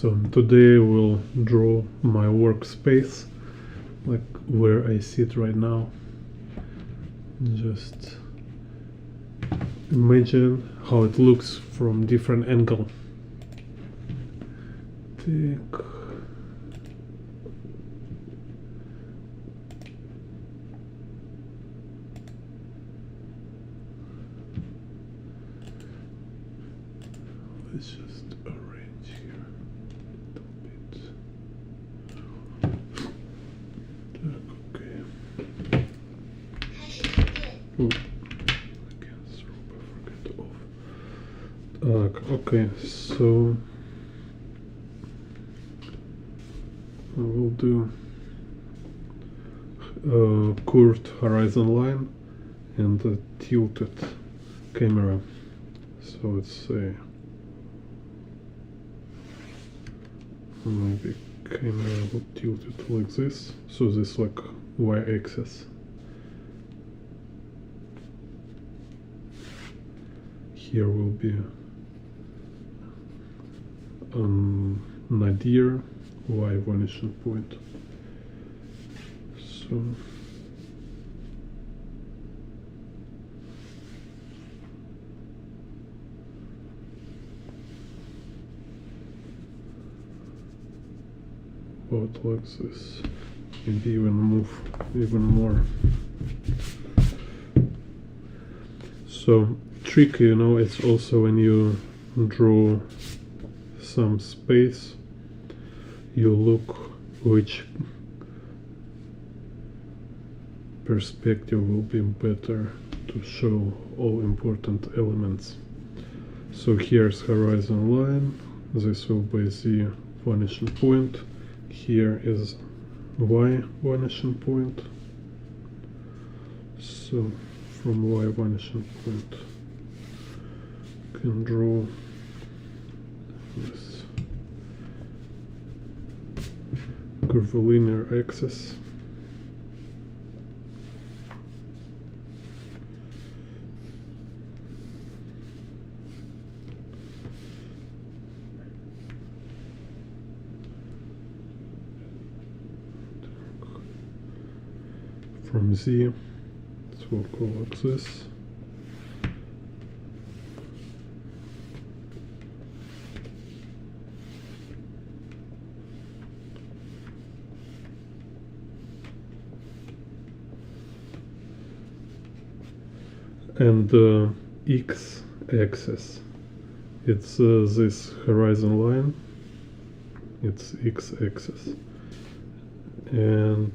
So today we'll draw my workspace, like where I sit right now. Just imagine how it looks from different angle. Take let's just arrange here a little bit. Okay. Ooh. Okay, so I will do a curved horizon line and a tilted camera. So it's a maybe camera will tilt it like this. So this like y-axis. Here will be nadir y vanishing point. So about like this, maybe even move even more. So tricky, you know, it's also when you draw some space, you look which perspective will be better to show all important elements. So here's horizon line, this will be the vanishing point, here is y vanishing point. So from y vanishing point can draw this curvilinear axis. From Z, it will go like this. And the x-axis, it's this horizon line, it's x-axis, and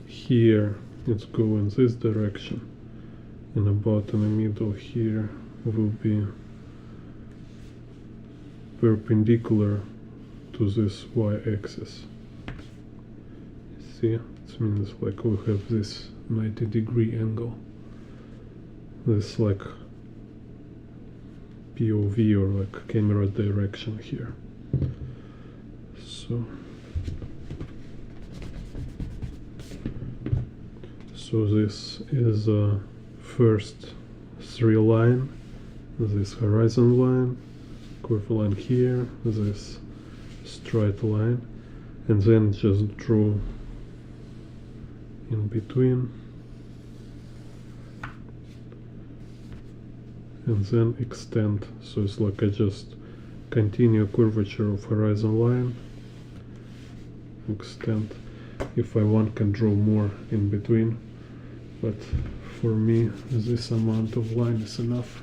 here it's going this direction, and about in the middle here will be perpendicular to this y-axis. See, it means like we have this 90-degree angle. This like POV or like camera direction here. So this is a first three line, this horizon line, curve line here, this straight line, and then just draw in between. And then extend, so it's like I just continue curvature of horizon line, extend. If I want, can draw more in between, but for me this amount of line is enough.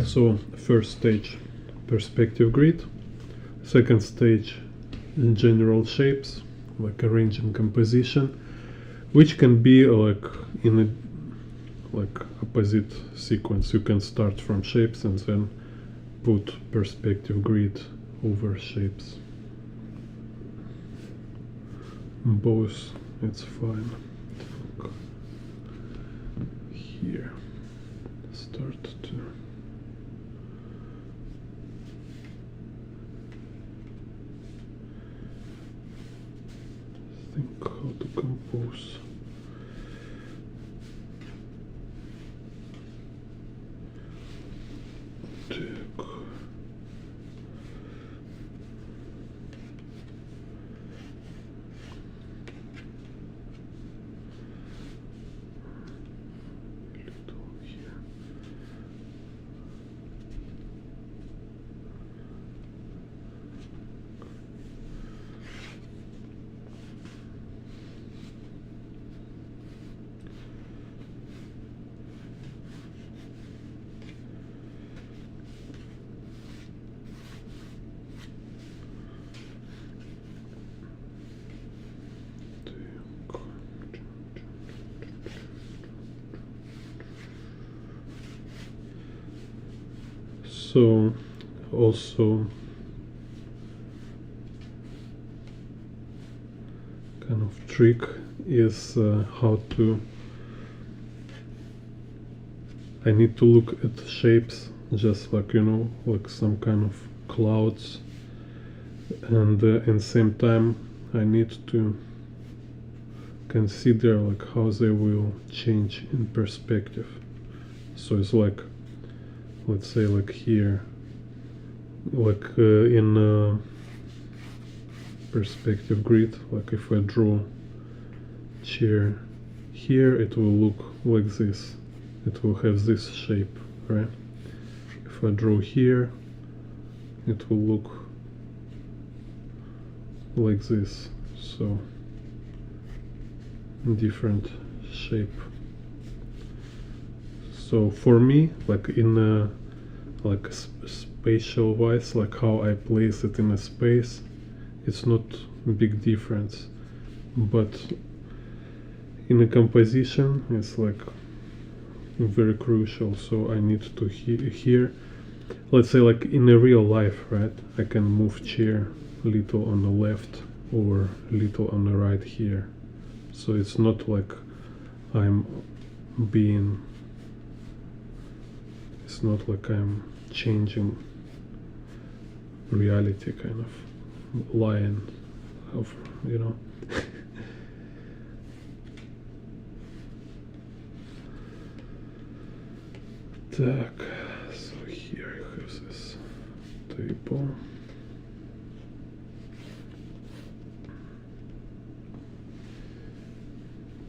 So first stage, perspective grid. Second stage, general shapes, like arranging composition, which can be like in a like opposite sequence. You can start from shapes and then put perspective grid over shapes. Both, it's fine. Here, start to think how to compose. So also kind of trick is how to, I need to look at shapes just like, you know, like some kind of clouds, and in same time I need to consider like how they will change in perspective. So it's like, let's say like here, like in perspective grid, like if I draw chair here, it will look like this, it will have this shape, right? If I draw here, it will look like this, so different shape. So for me, like in like spatial wise, like how I place it in a space, it's not a big difference, but in a composition it's like very crucial. So I need to here, let's say like in a real life, right, I can move chair a little on the left or a little on the right here, so it's not like I'm being, it's not like I'm changing reality, kind of lying of, you know. Так, so here I have this table.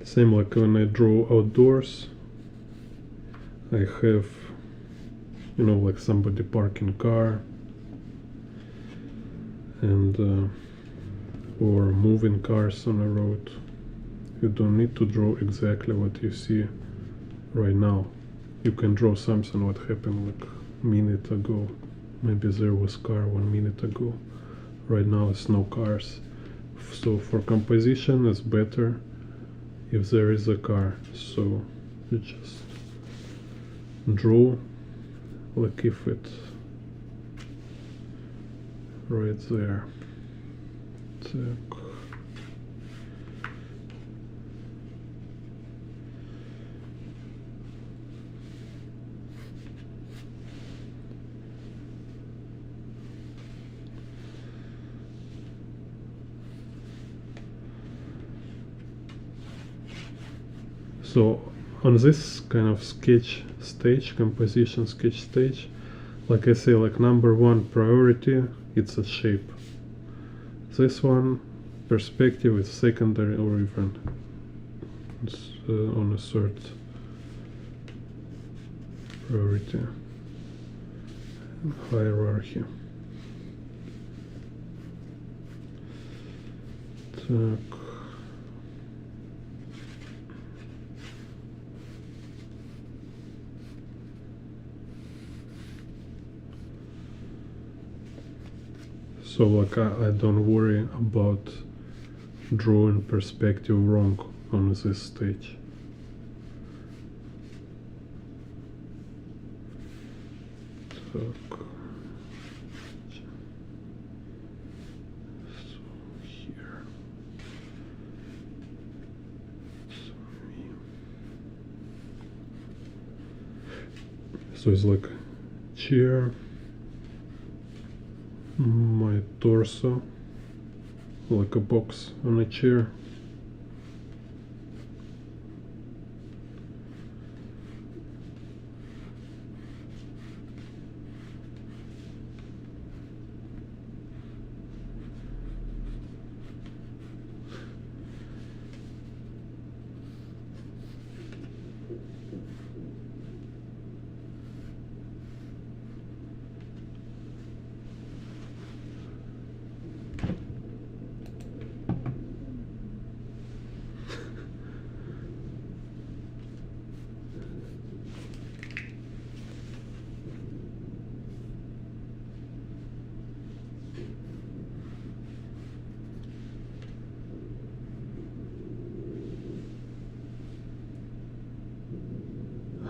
Same like when I draw outdoors, I have, you know, like somebody parking car and or moving cars on a road. You don't need to draw exactly what you see right now. You can draw something what happened like a minute ago. Maybe there was car 1 minute ago. Right now it's no cars. So for composition it's better if there is a car. So you just draw like if it right there. Так. So on this kind of sketch stage, composition sketch stage, like I say, like number one priority, it's a shape. This one, perspective, is secondary or even it's on a third priority hierarchy. Так. So like I don't worry about drawing perspective wrong on this stage. Так. So here. So it's like chair, my torso, like a box on a chair,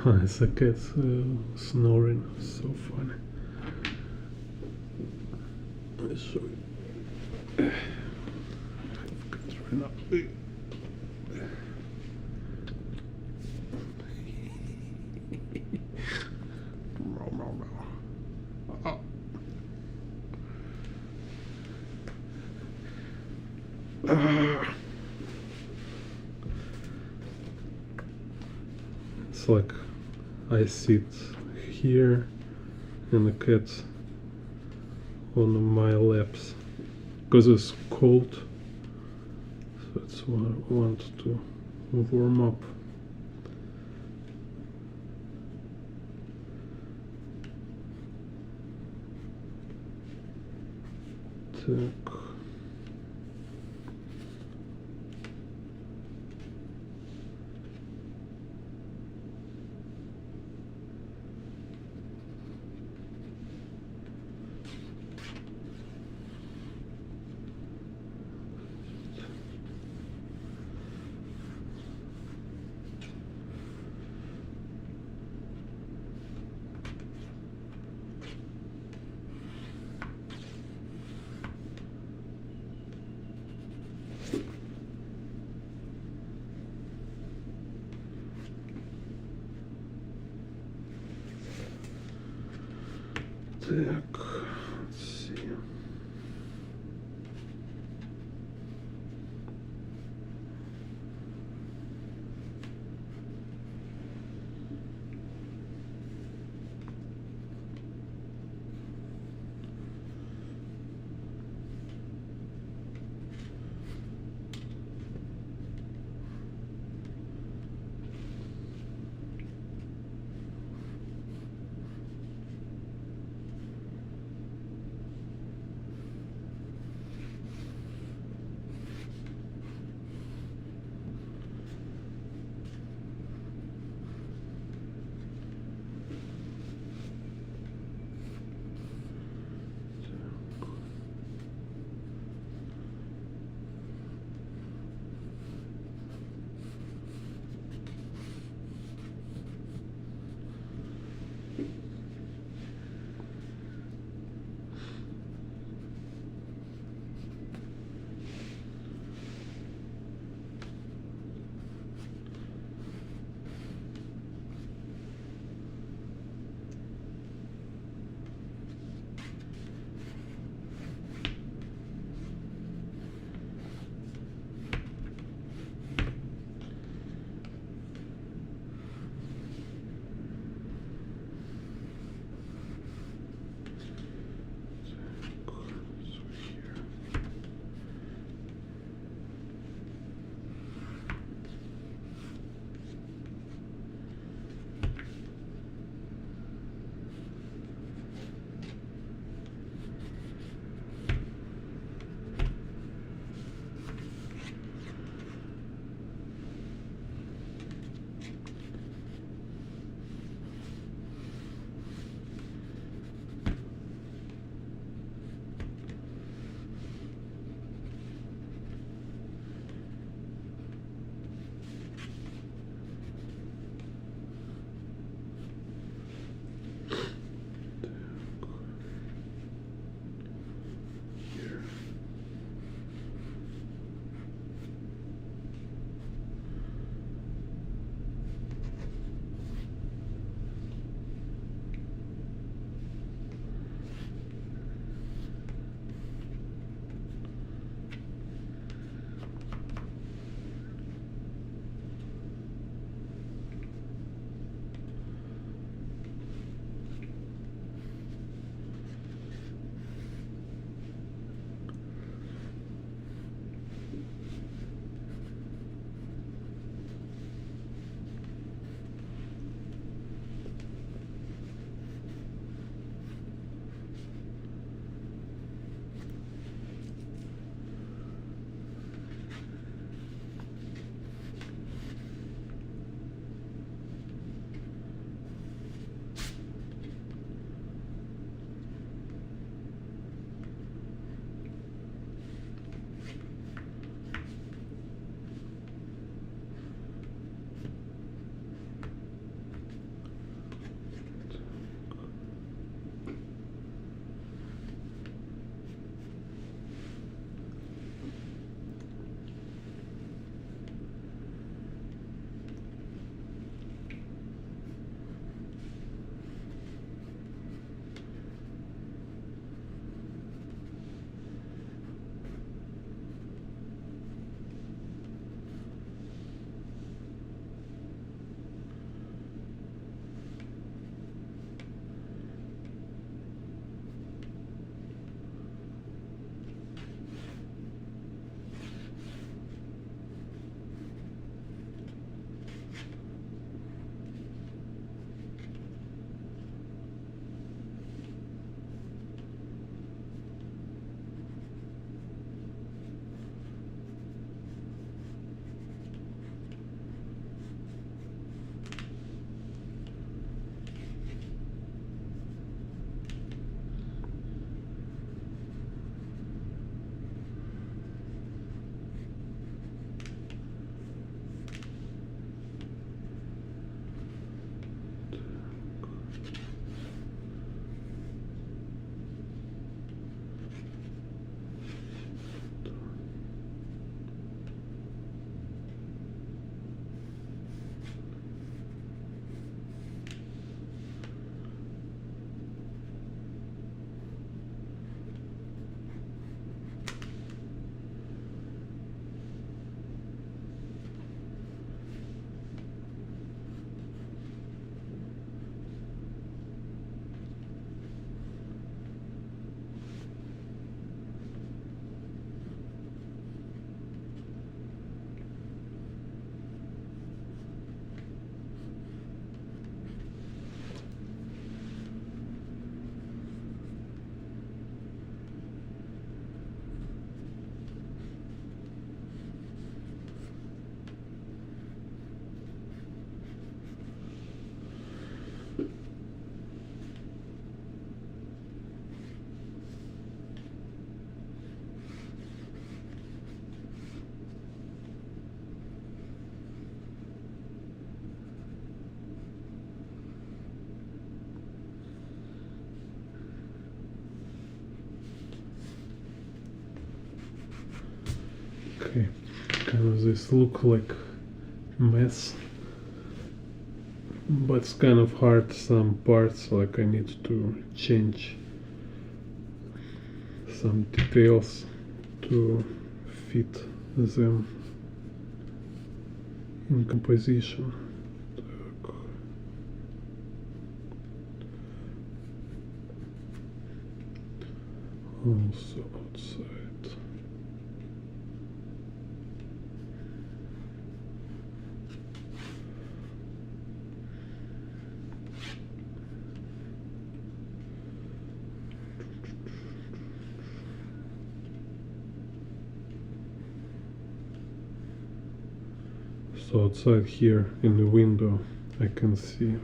It's a cat snoring, so funny. I'll show you. Right now. It's like I sit here and the cat's on my laps because it's cold, so that's why I want to warm up. Так. Так, let's see. this look like mess, but it's kind of hard. Some parts, like I need to change some details to fit them in composition. Also outside. So outside here in the window I can see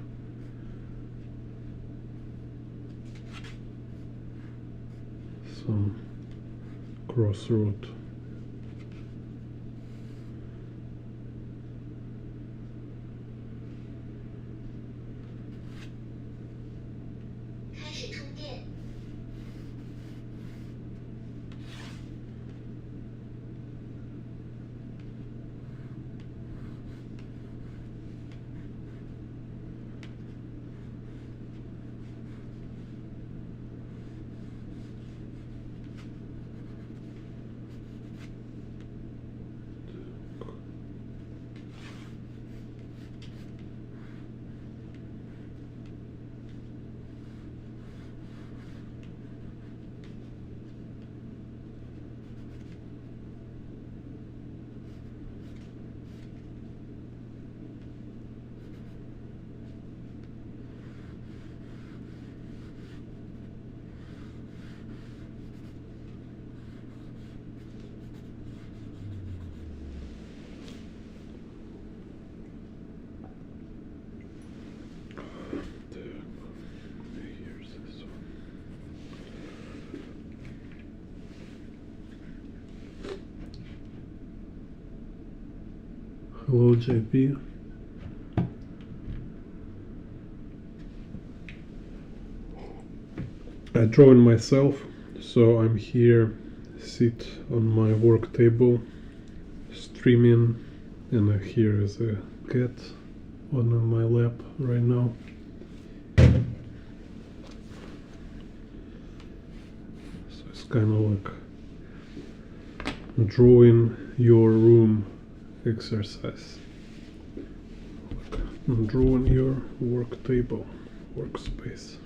some crossroad. Hello JP. I draw it myself, so I'm here, sit on my work table, streaming, and here is a cat on my lap right now. So it's kind of like drawing your room exercise, like drawing your work table, workspace.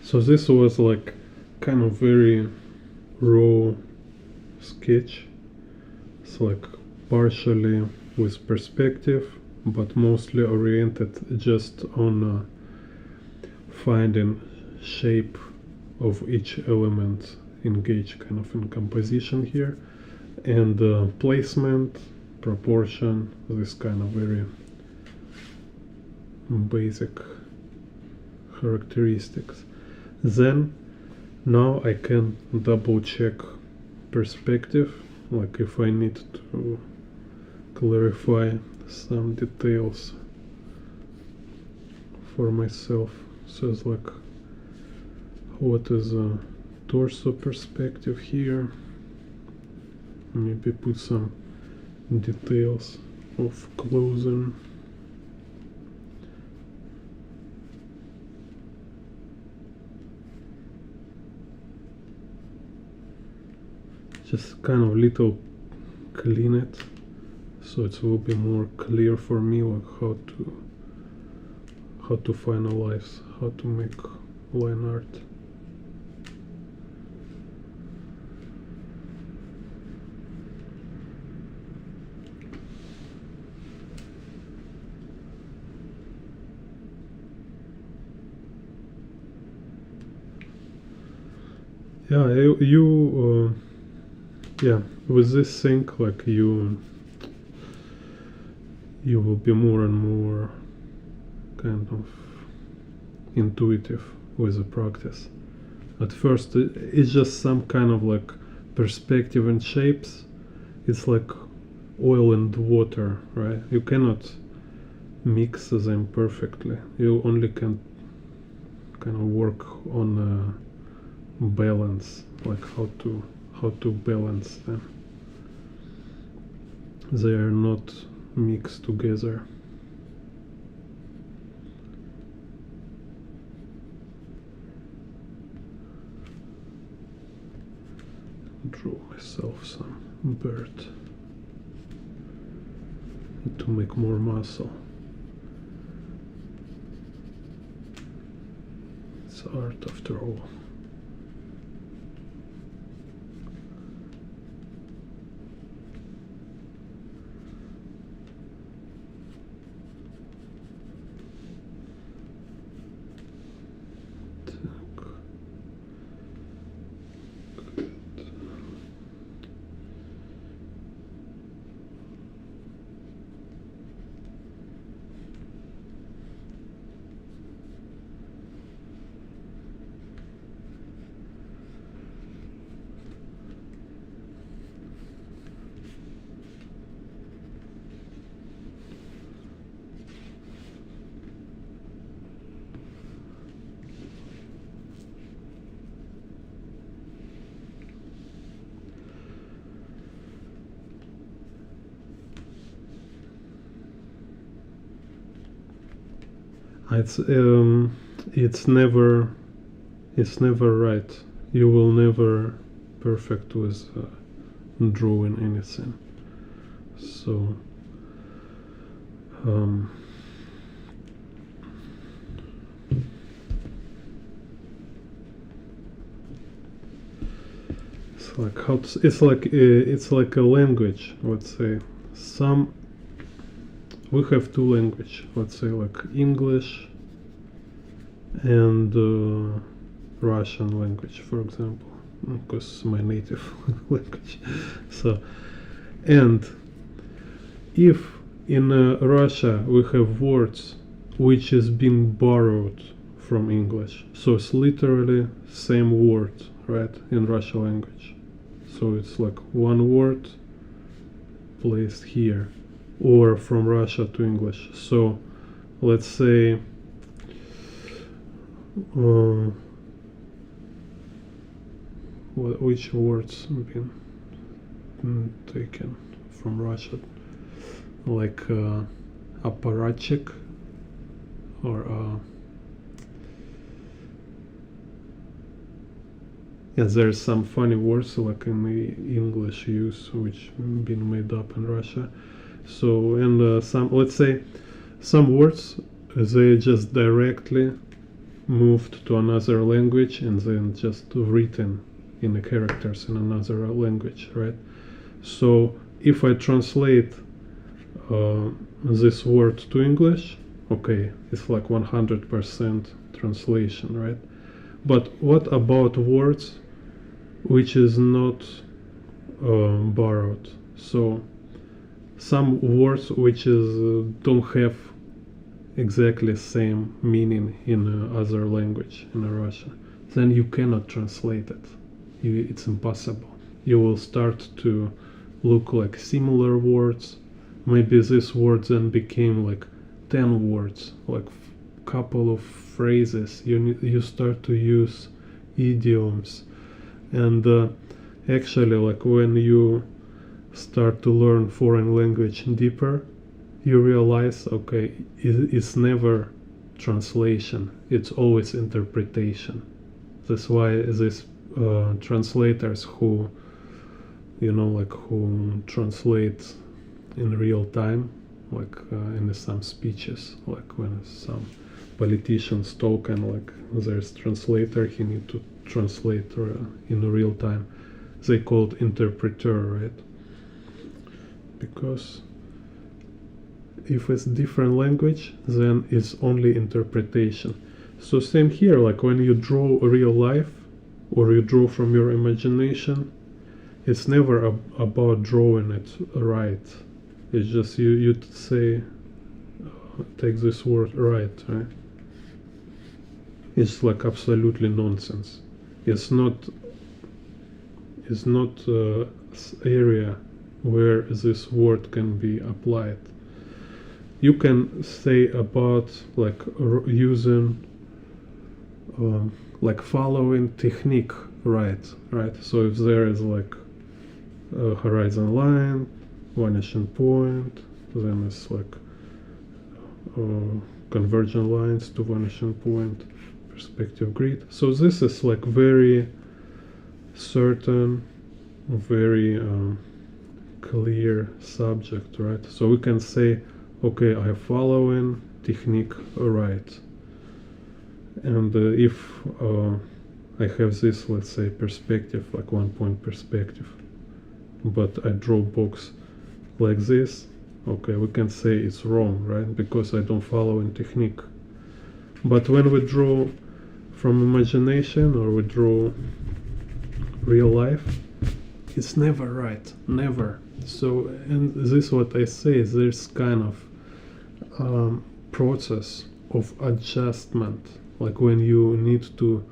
So this was like kind of very raw sketch. It's like partially with perspective, but mostly oriented just on finding shape of each element engaged kind of in composition here, and placement, proportion, this kind of very basic characteristics. Then now I can double check perspective, like if I need to clarify some details for myself. So it's like, what is a torso perspective here? Maybe put some details of clothing. Just kind of little clean it, so it will be more clear for me, like how to finalize, how to make line art. Yeah, yeah, with this thing, like you will be more and more kind of intuitive with the practice. at first it's just some kind of like perspective and shapes. It's like oil and water, right? You cannot mix them perfectly. You only can kind of work on balance, like how to balance them. They are not mixed together. Draw myself some bird. Need to make more muscle. It's art after all. It's never right. You will never perfect with drawing anything. So it's like a language. Let's say we have two languages. Let's say like English and Russian language, for example, because my native language. So, and if in Russia we have words which is being borrowed from English, so it's literally same word, right, in Russian language. So it's like one word placed here, or from Russia to English. So let's say which words been taken from Russia, like apparatchik, or yeah, there's some funny words like in the English use which been made up in Russia. So, and some, let's say, some words they just directly moved to another language and then just written in the characters in another language, right? So if I translate this word to English, okay, it's like 100% translation, right? But what about words which is not borrowed? So some words which is don't have exactly same meaning in other language, in Russia, then you cannot translate it. It's impossible. You will start to look like similar words. Maybe this word then became like 10 words, like couple of phrases. You start to use idioms, and actually, like when you start to learn foreign language deeper, you realize, okay, it's never translation, it's always interpretation. That's why these translators who, who translate in real time, like in some speeches, like when some politicians talk and like there's translator, he need to translate in real time. They called interpreter, right? Because if it's different language, then it's only interpretation. So same here, like when you draw real life or you draw from your imagination, it's never about drawing it right. It's just you say, take this word right? It's like absolutely nonsense. is not area where this word can be applied. You can say about like using like following technique, right? So if there is like a horizon line, vanishing point, then it's like convergent lines to vanishing point, perspective grid. So this is like very certain, very clear subject, right? So we can say, okay, I following technique right, and if I have this, let's say, perspective, like 1 point perspective, but I draw box like this, okay, we can say it's wrong, right? Because I don't follow in technique. But when we draw from imagination or we draw real life, it's never right, never. So, and this is what I say, there's kind of process of adjustment, like when you need to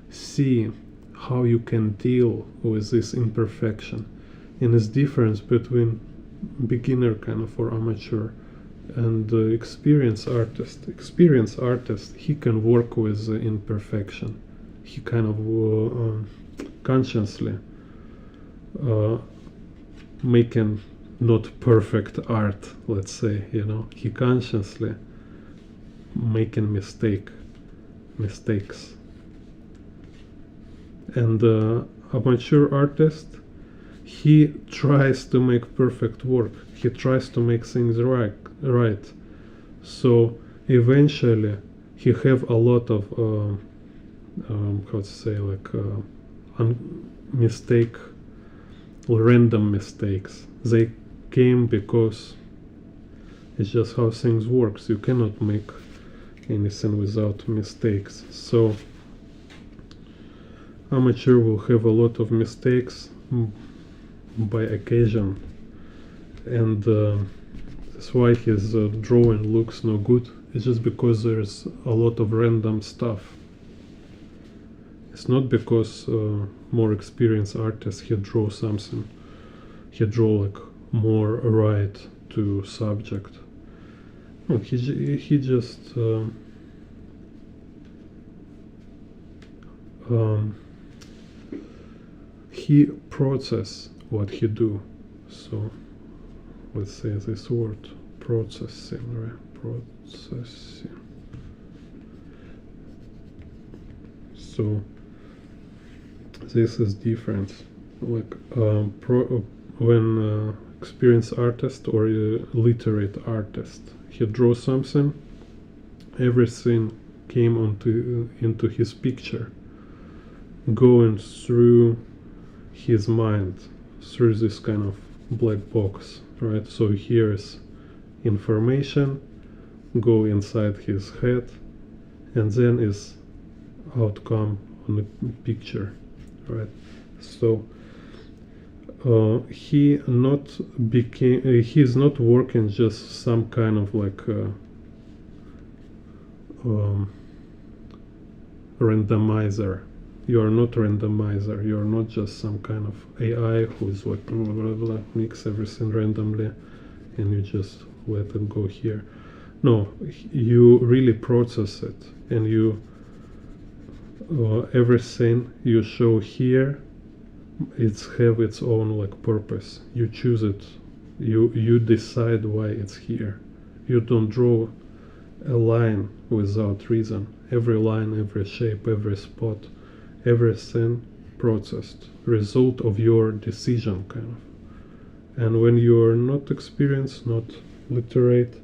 see how you can deal with this imperfection. And this difference between beginner kind of or amateur and experienced artist, he can work with imperfection. He kind of consciously making not perfect art, let's say, you know, he consciously making mistakes. And amateur artist, he tries to make perfect work. He tries to make things right. So eventually he have a lot of how to say, like mistake or random mistakes. They came because it's just how things works. You cannot make anything without mistakes. So amateur will have a lot of mistakes by occasion, and that's why his drawing looks no good. It's just because there's a lot of random stuff. It's not because more experienced artists, he draw something, he draw like more right to subject. No, he just he process what he do. So let's say this word, processing, right? Processing. So this is different. Like when experienced artist or literate artist, he draws something, everything came into his picture, going through his mind, through this kind of black box, right? So here is information go inside his head, and then is outcome on the picture, right? So he's not working just some kind of like randomizer. You are not randomizer. You are not just some kind of AI who's like blah, blah, blah, mix everything randomly and you just let it go here. No, you really process it, and you everything you show here, it's have its own like purpose. You choose it. You decide why it's here. You don't draw a line without reason. Every line, every shape, every spot, everything processed, result of your decision, kind of. And when you are not experienced, not literate,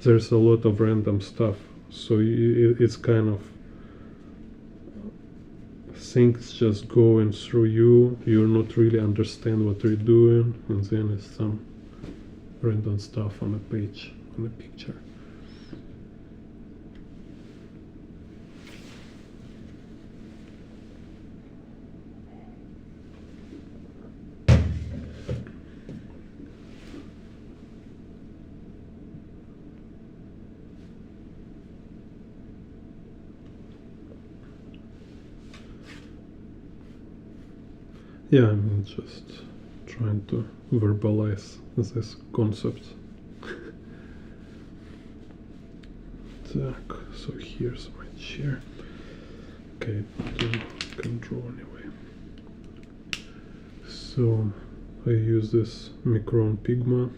there's a lot of random stuff. So it's kind of things just going through you. You're not really understand what you're doing, and then it's some random stuff on a page, on a picture. Yeah, I'm just trying to verbalize this concept. So here's my chair. Okay, can draw anyway. So I use this Micron Pigma.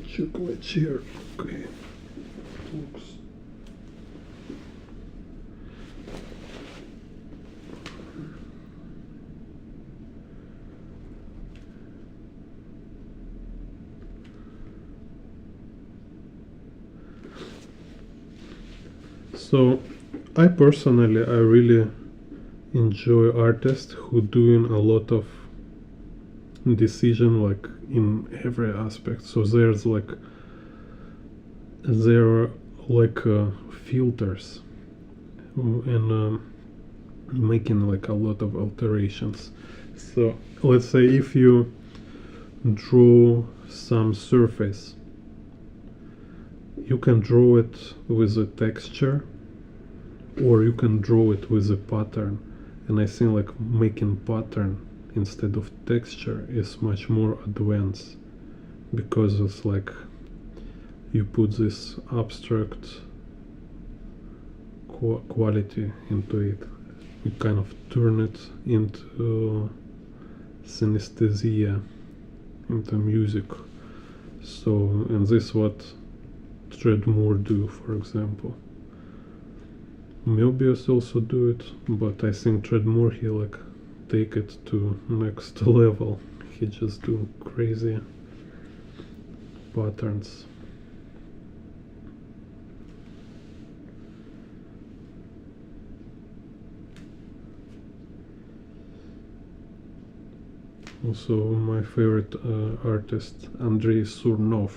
Check my chair. Okay, looks. So I really enjoy artists who doing a lot of decision like in every aspect. So there are like filters and making like a lot of alterations. So let's say if you draw some surface, you can draw it with a texture or you can draw it with a pattern, and I think like making pattern instead of texture is much more advanced, because it's like you put this abstract quality into it, you kind of turn it into synesthesia, into music. So, and this is what Treadmore do, for example. Mobius also do it, but I think Treadmore, he like take it to next level. He just do crazy patterns. Also, my favorite artist, Andrei Surnov.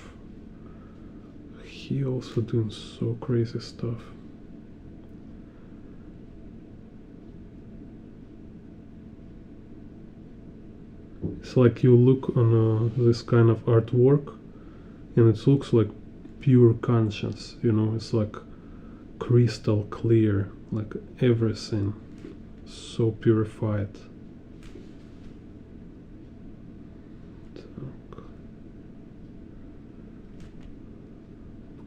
He also doing so crazy stuff. It's like you look on this kind of artwork, and it looks like pure conscience. You know, it's like crystal clear, like everything, so purified.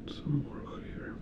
Put some more here.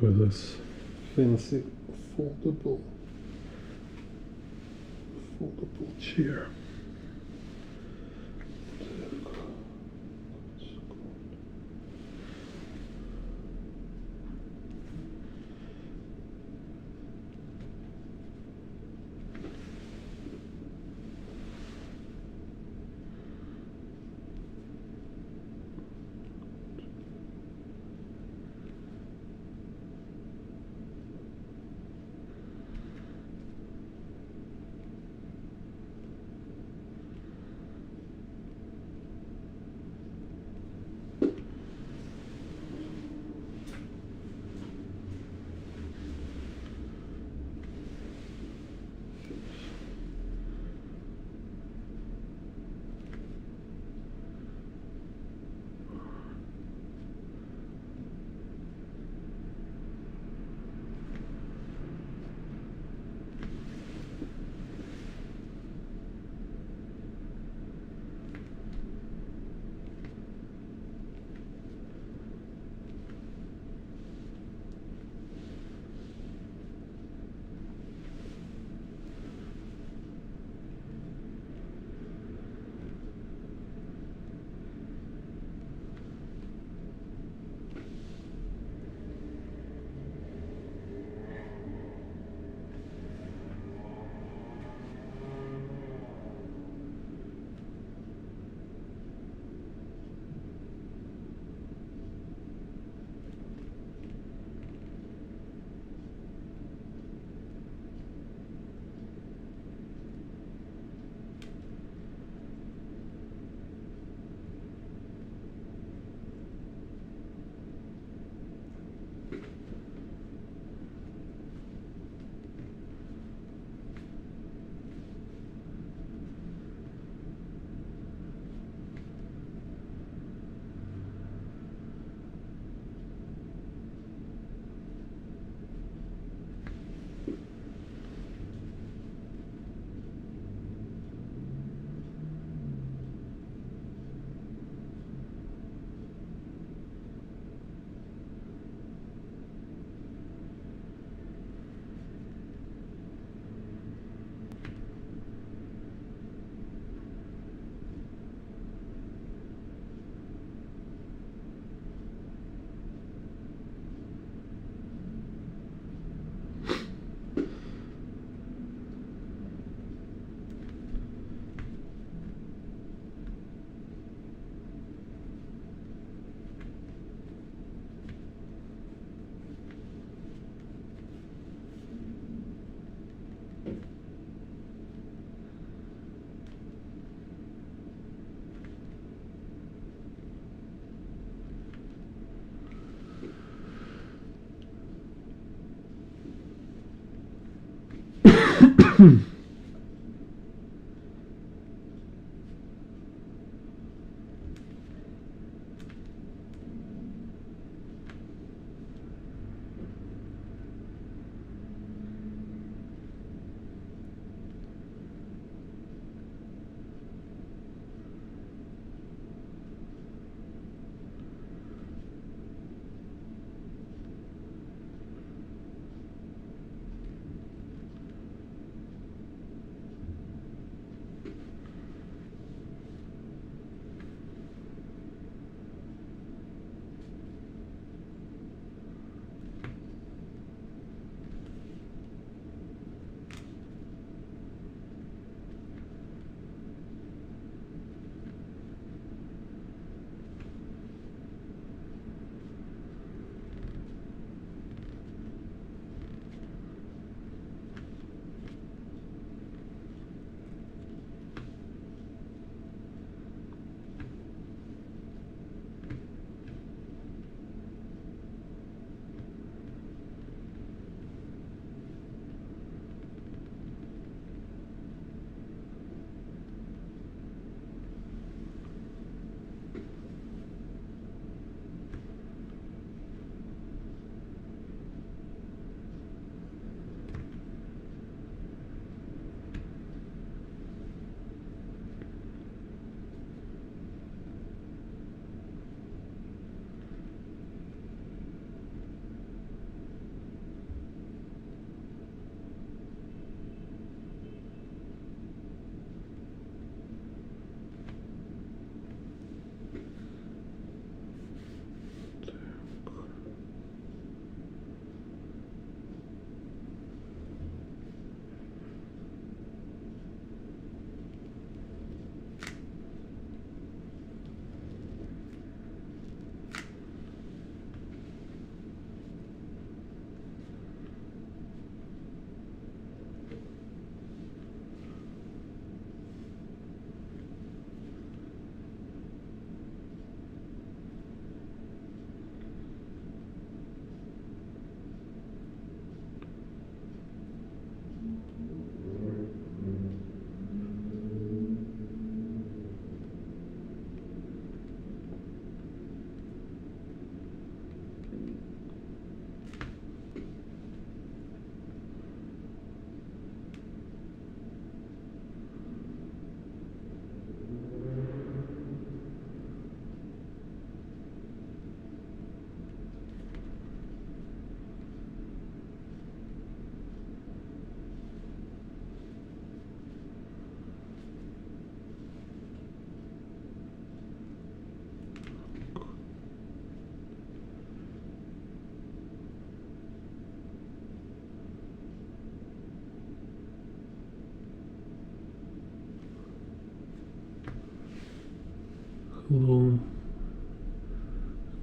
with this fancy foldable chair.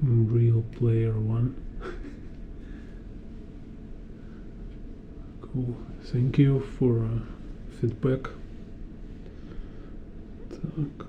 Real player 1. Cool. Thank you for feedback. Так.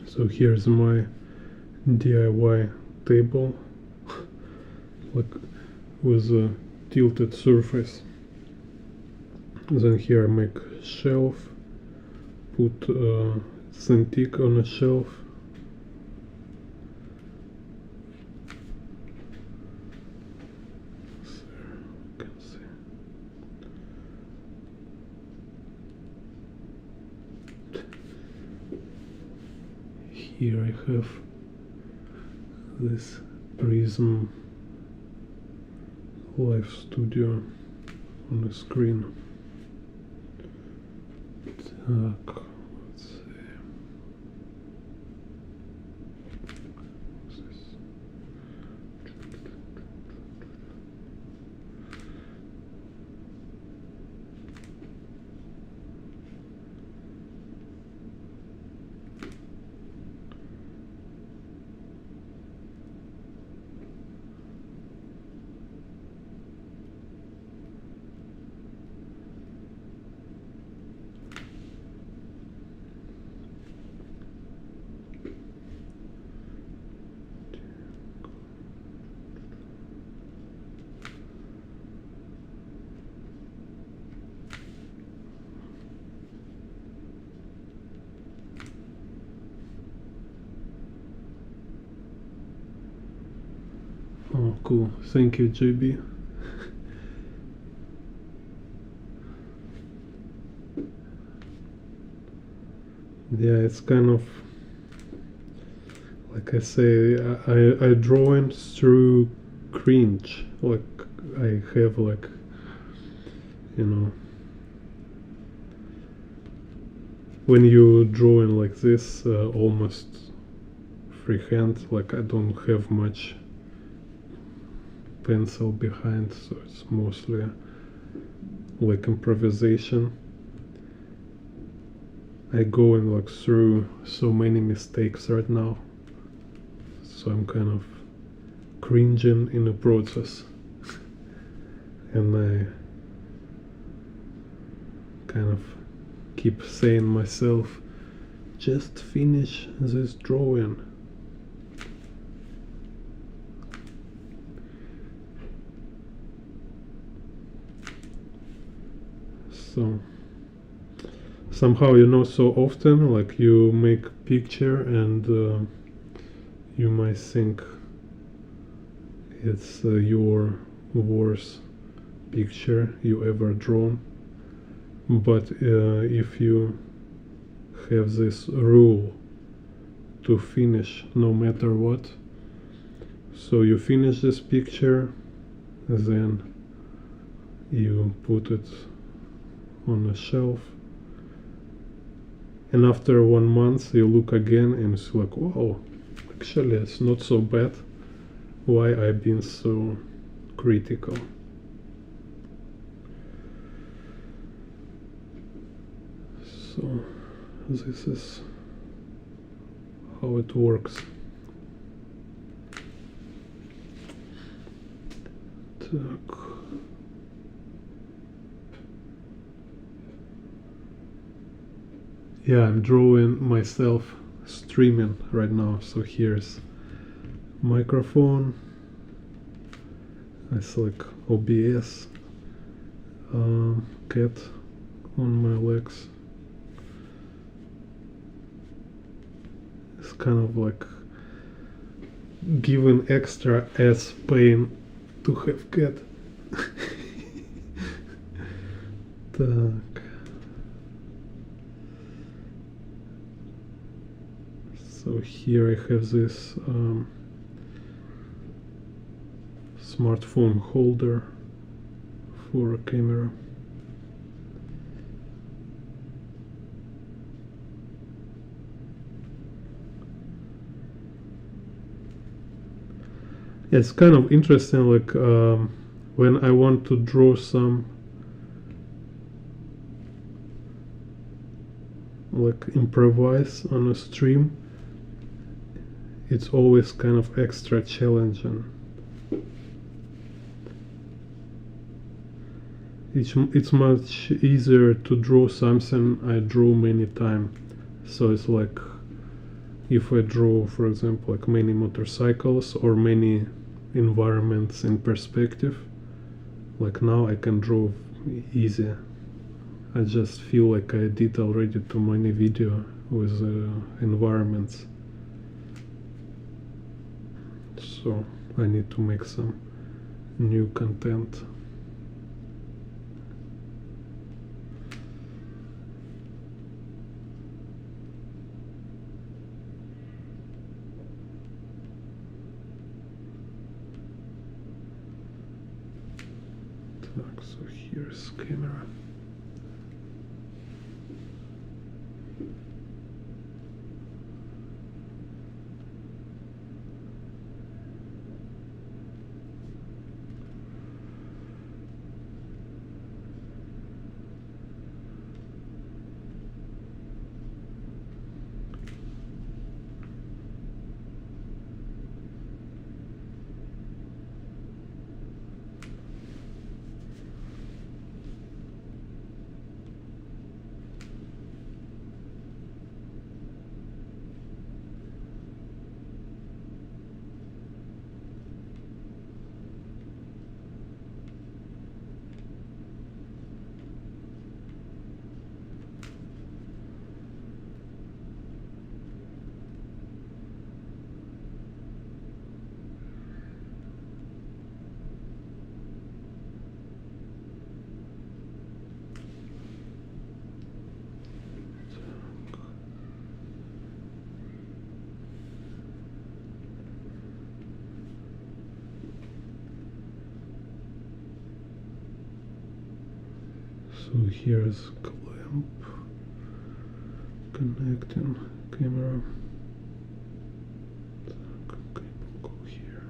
So here's my DIY table, like with a tilted surface. Then here I make shelf, put Cintiq on a shelf, here I have this Prism Live Studio on the screen. Так, let's see. What's this? Oh, cool. Thank you, JB. Yeah, it's kind of like I say, I draw in through cringe. Like I have like, you know, when you draw in like this, almost freehand, like I don't have much pencil behind, so it's mostly like improvisation. I go in like through so many mistakes right now, so I'm kind of cringing in the process, and I kind of keep saying myself, just finish this drawing. So somehow, you know, so often like you make picture and you might think it's your worst picture you ever drawn, but if you have this rule to finish no matter what, so you finish this picture, then you put it on a shelf, and after 1 month you look again and it's like, wow, actually it's not so bad. Why I've been so critical? So this is how it works. Так. Yeah, I'm drawing myself streaming right now. So here's microphone. I select OBS, cat on my legs. It's kind of like giving extra ass pain to have cat. Так. So here I have this smartphone holder for a camera. Yeah, it's kind of interesting, like when I want to draw some like improvise on a stream, it's always kind of extra challenging. It's much easier to draw something I drew many times. So it's like if I draw, for example, like many motorcycles or many environments in perspective, like now I can draw easy. I just feel like I did already too many video with environments. So I need to make some new content. So here's camera. So here's clamp connecting camera. Cable go here.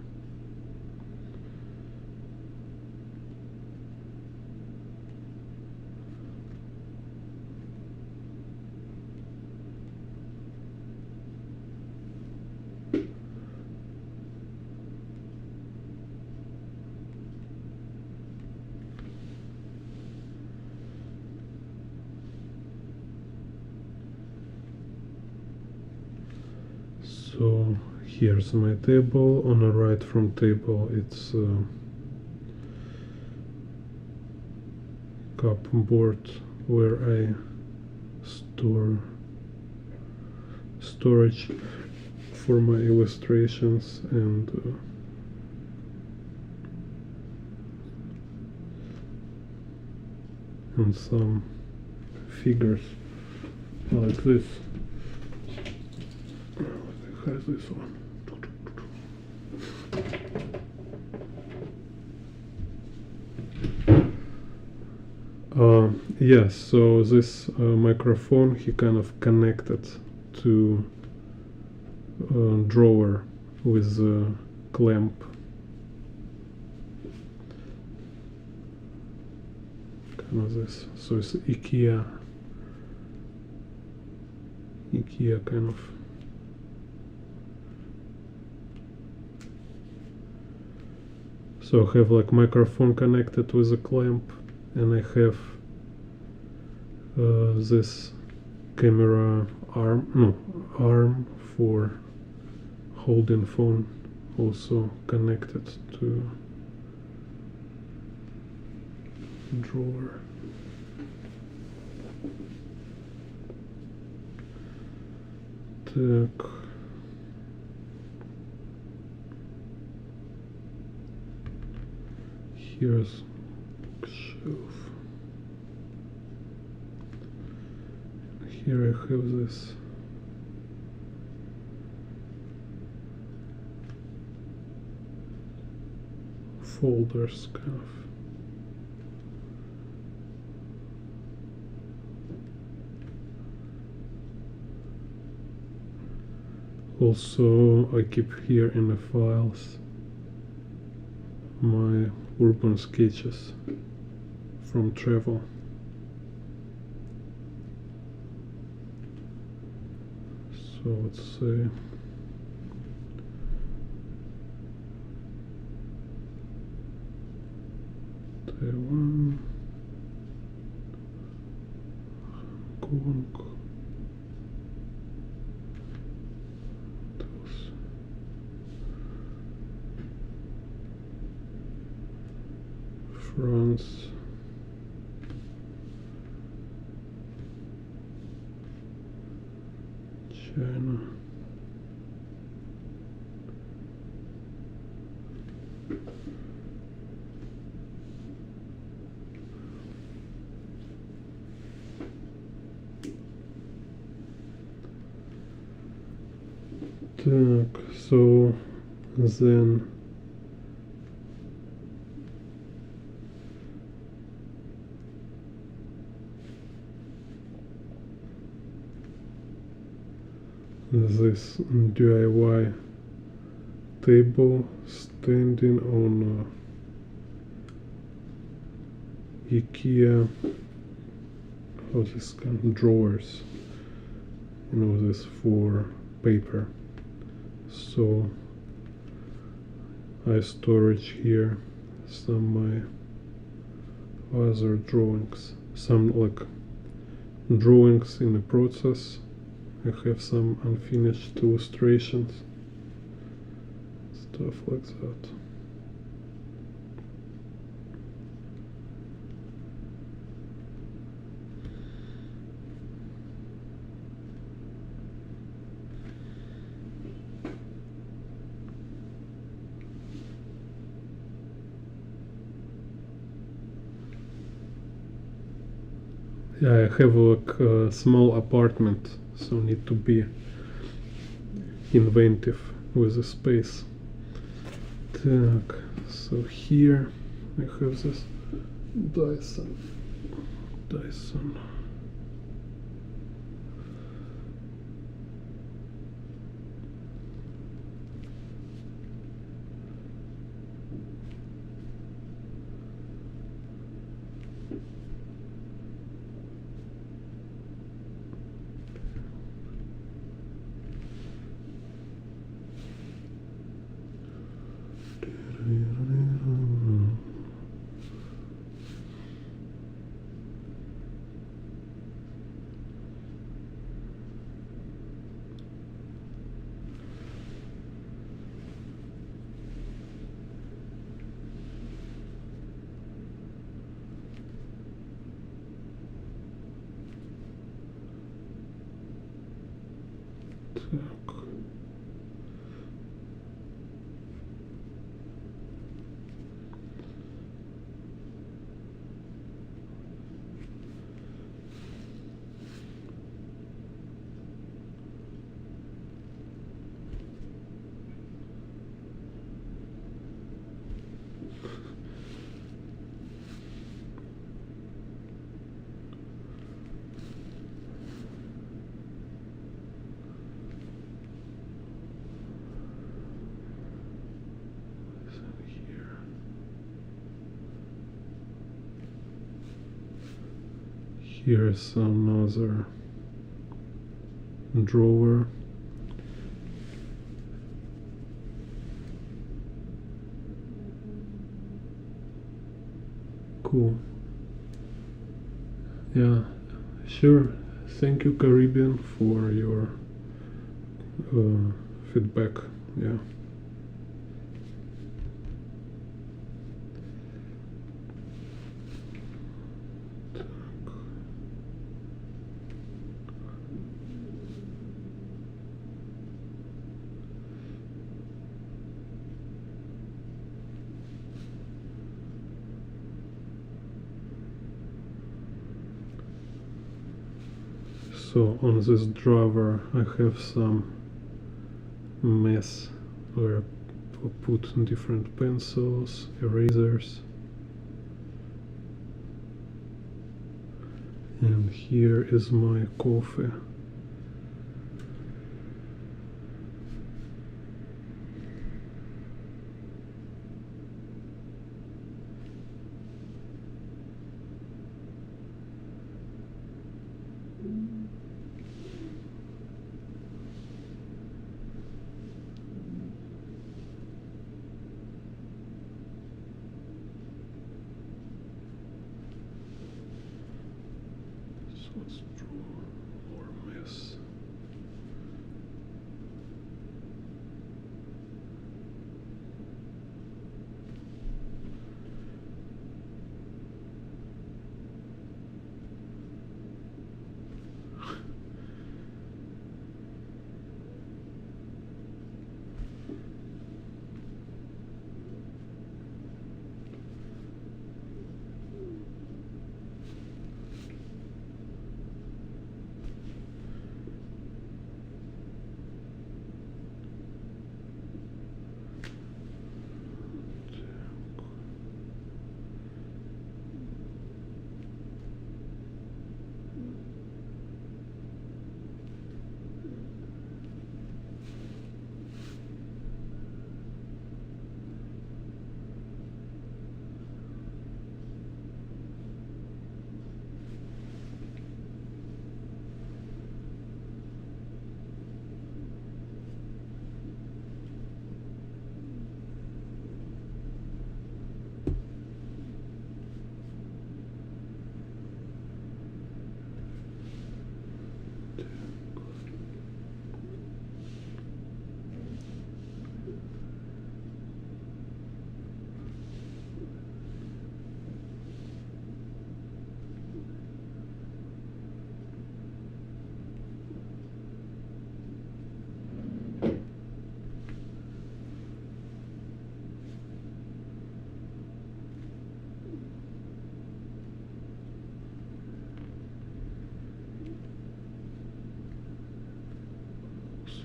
So here's my table. On the right from table it's cupboard where I store storage for my illustrations and some figures like this. Has this one. Yes, so this microphone he kind of connected to drawer with a clamp. Kind of this. So it's IKEA kind of. So I have like microphone connected with a clamp, and I have this camera arm for holding phone also connected to drawer. Так. Here's bookshelf. Here I have this folders kind of. Also, I keep here in the files my urban sketches from travel. So let's say Taiwan, Hong Kong, France, China, так, so then this DIY table standing on IKEA, how this kind of drawers, this for paper. So I storage here some my other drawings, some like drawings in the process. I have some unfinished illustrations, stuff like that. Yeah, I have like a small apartment, so need to be inventive with the space. Так, so here I have this Dyson. Так. Here's another drawer. Cool. Yeah, sure. Thank you, Caribbean, for your feedback. Yeah. So on this drawer I have some mess where I put different pencils, erasers, and here is my coffee. Let's draw more mess.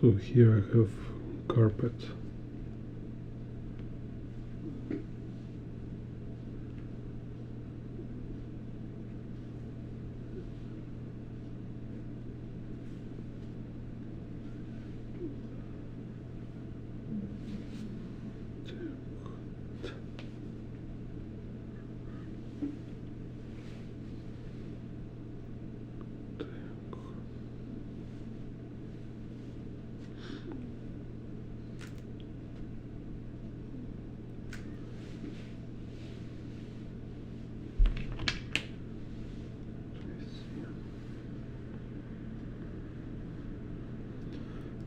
So here I have carpet.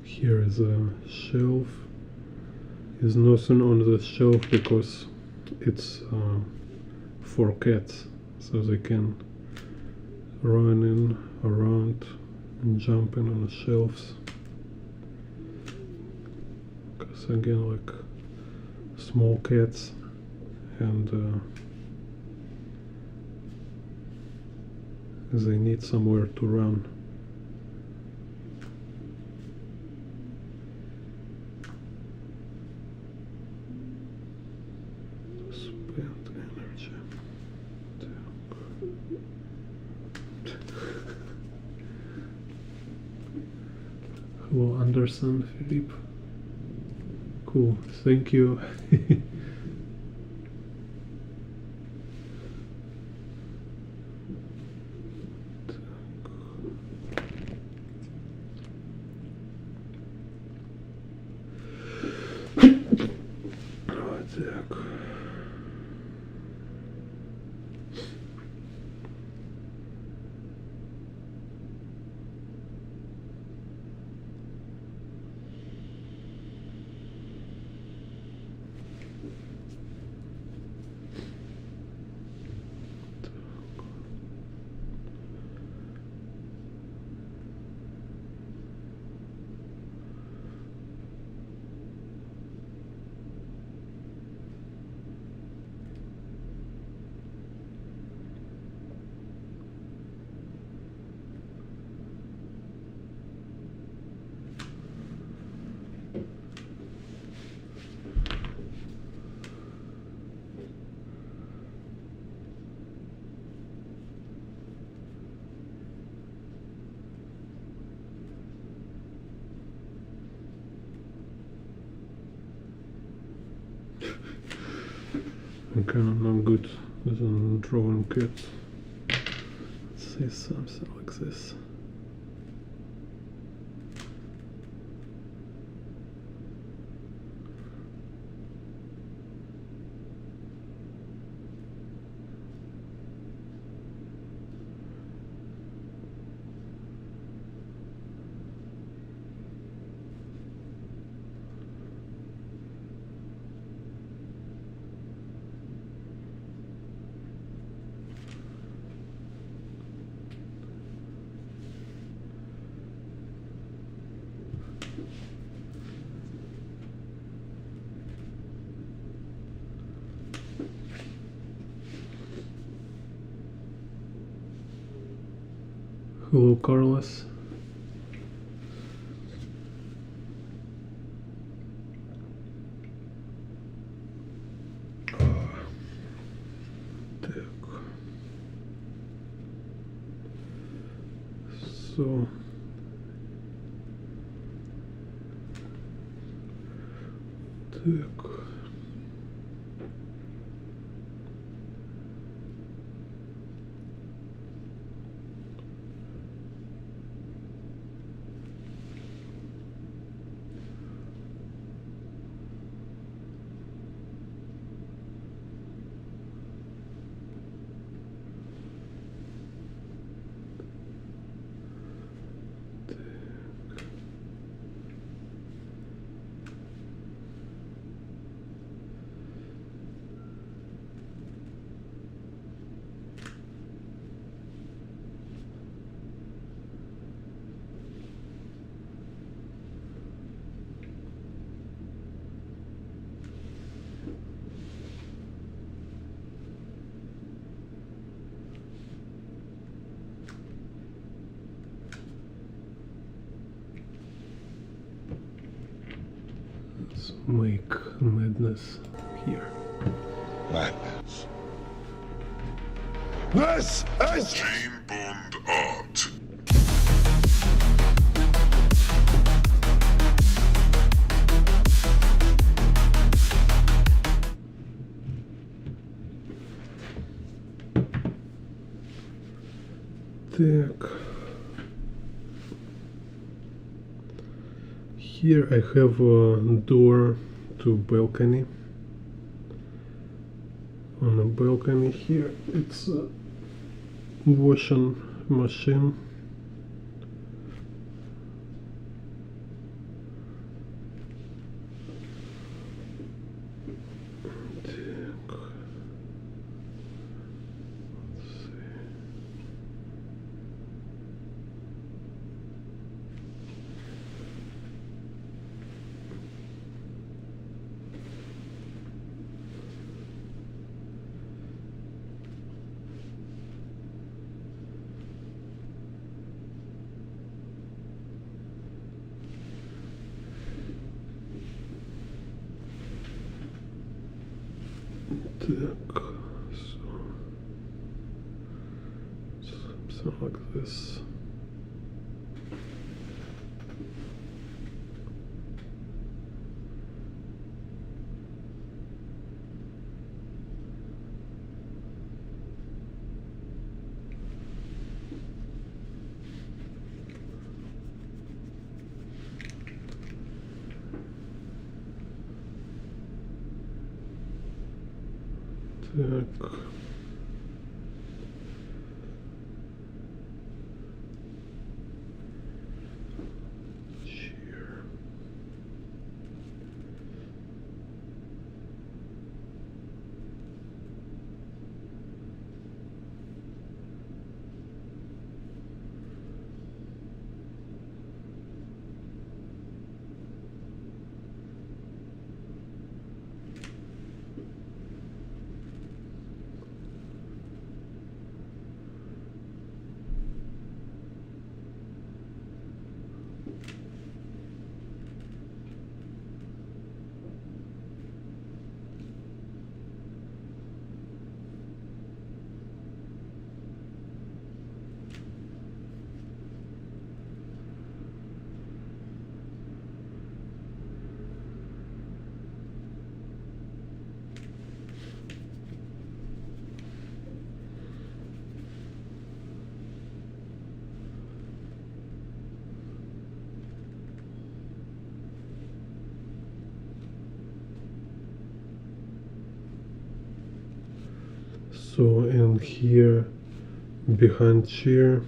Here is a shelf. Is nothing on the shelf because it's for cats, so they can run in around and jump in on the shelves. Because again, like small cats, and they need somewhere to run. Spend energy. Hello, Anderson, Philippe. Cool, thank you. Так. I'm kind of not good at drawing cats. Let's say something like this. Hello, Carlos. So так. make madness here. Madness. This is Jane Bond art. Так. Here I have a door to balcony. On a balcony here it's a washing machine. Так, something like this. Так. Chair. So, and here behind chair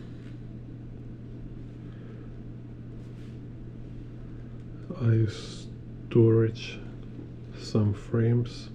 I storage some frames.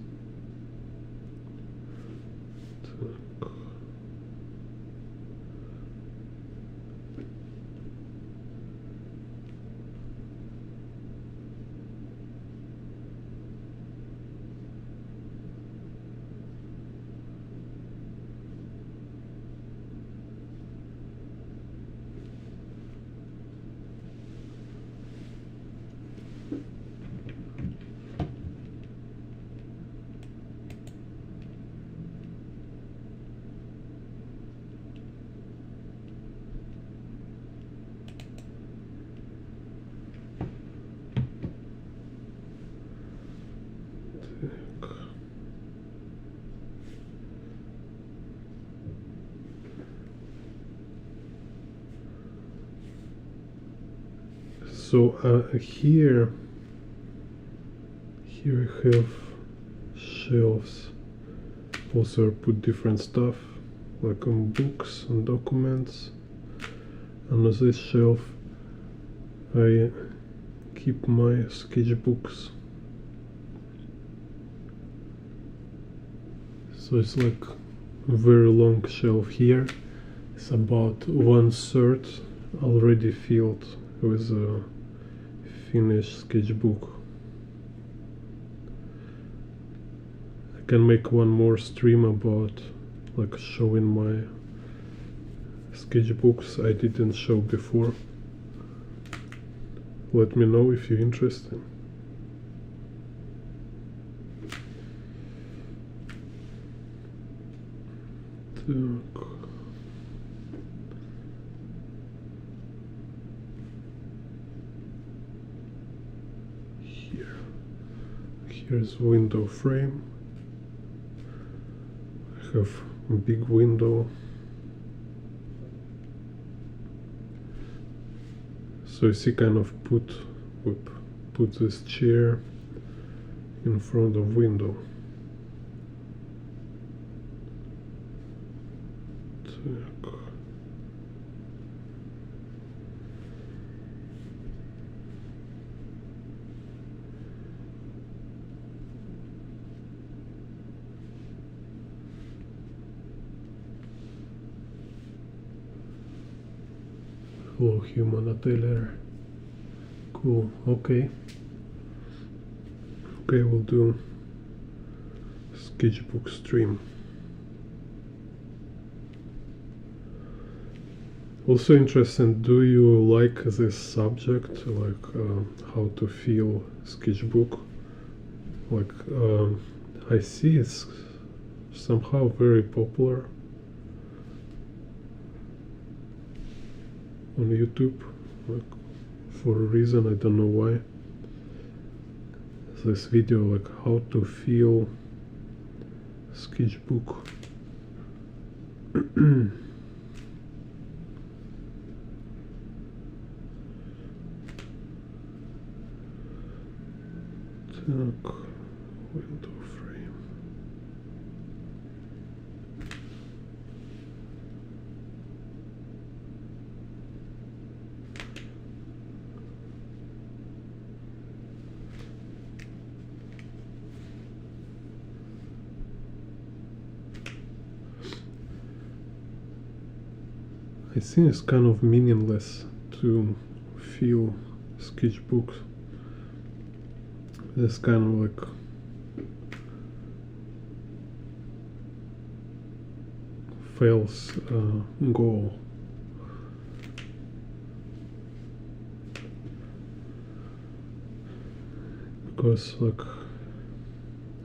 So here I have shelves. Also I put different stuff like books and documents. And on this shelf I keep my sketchbooks. So it's like a very long shelf here. It's about 1/3 already filled with a finished sketchbook. I can make one more stream about like showing my sketchbooks I didn't show before. Let me know if you're interested. Так. Here's window frame. I have a big window. So you see, kind of put this chair in front of window. Так. Hello, human atelier. Cool. Okay. Okay, we'll do sketchbook stream. Also interesting, do you like this subject, like how to feel sketchbook? Like I see it's somehow very popular on YouTube, like for a reason, I don't know why. This video, like how to feel sketchbook. Так, window frame. I think it's kind of meaningless to feel sketchbooks. It's kind of like fails goal. Because like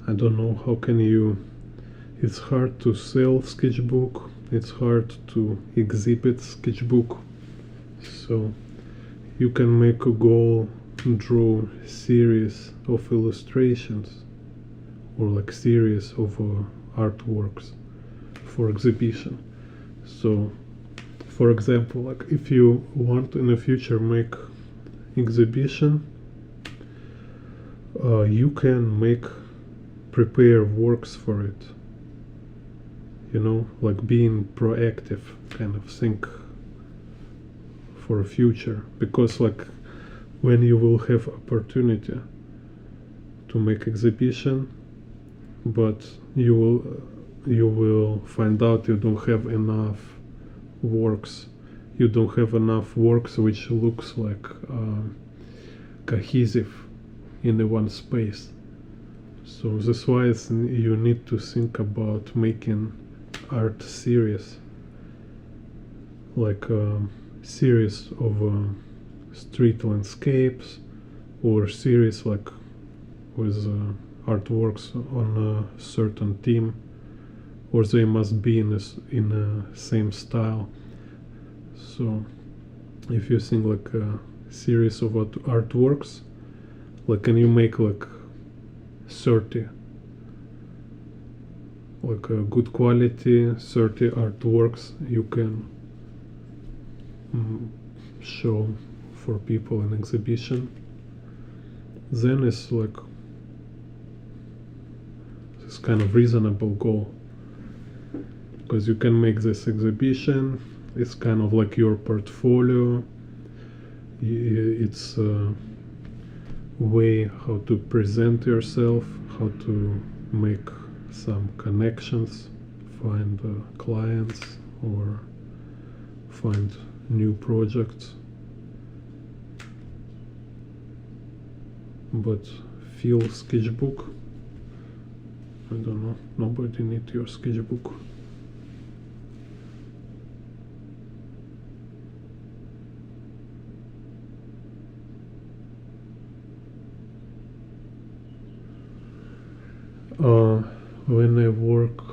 I don't know how can you, it's hard to sell sketchbook, it's hard to exhibit sketchbook, so you can make a goal, draw series of illustrations or like series of artworks for exhibition. So for example, like if you want in the future make exhibition, you can prepare works for it, you know, like being proactive, kind of think for a future, because like when you will have opportunity to make exhibition, but you will find out you don't have enough works, which looks like cohesive in the one space. So that's why you need to think about making art series, like a series of street landscapes, or series like with artworks on a certain theme, or they must be in a same style. So if you think like a series of artworks, like can you make like 30, like a good quality 30 artworks you can show for people in exhibition, then it's like this kind of reasonable goal, because you can make this exhibition, it's kind of like your portfolio, it's a way how to present yourself, how to make some connections, find clients or find new projects. But feel sketchbook, I don't know, nobody need your sketchbook. When I work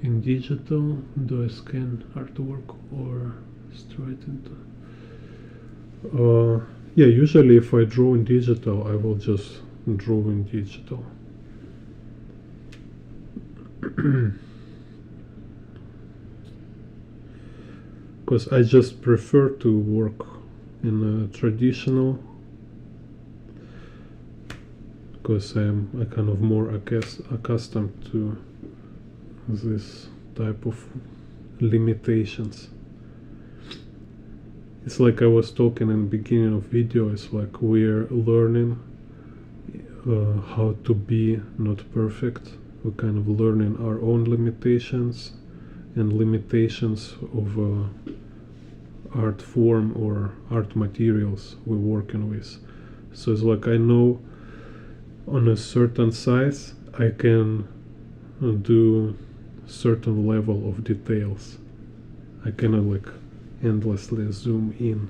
In digital, do I scan artwork or straight into? Yeah, usually if I draw in digital, I will just draw in digital. Because I just prefer to work in a traditional, because I'm kind of more accustomed to this type of limitations. It's like I was talking in the beginning of video, it's like we're learning how to be not perfect. We're kind of learning our own limitations and limitations of art form or art materials we're working with. So it's like I know on a certain size I can do certain level of details. I cannot like endlessly zoom in.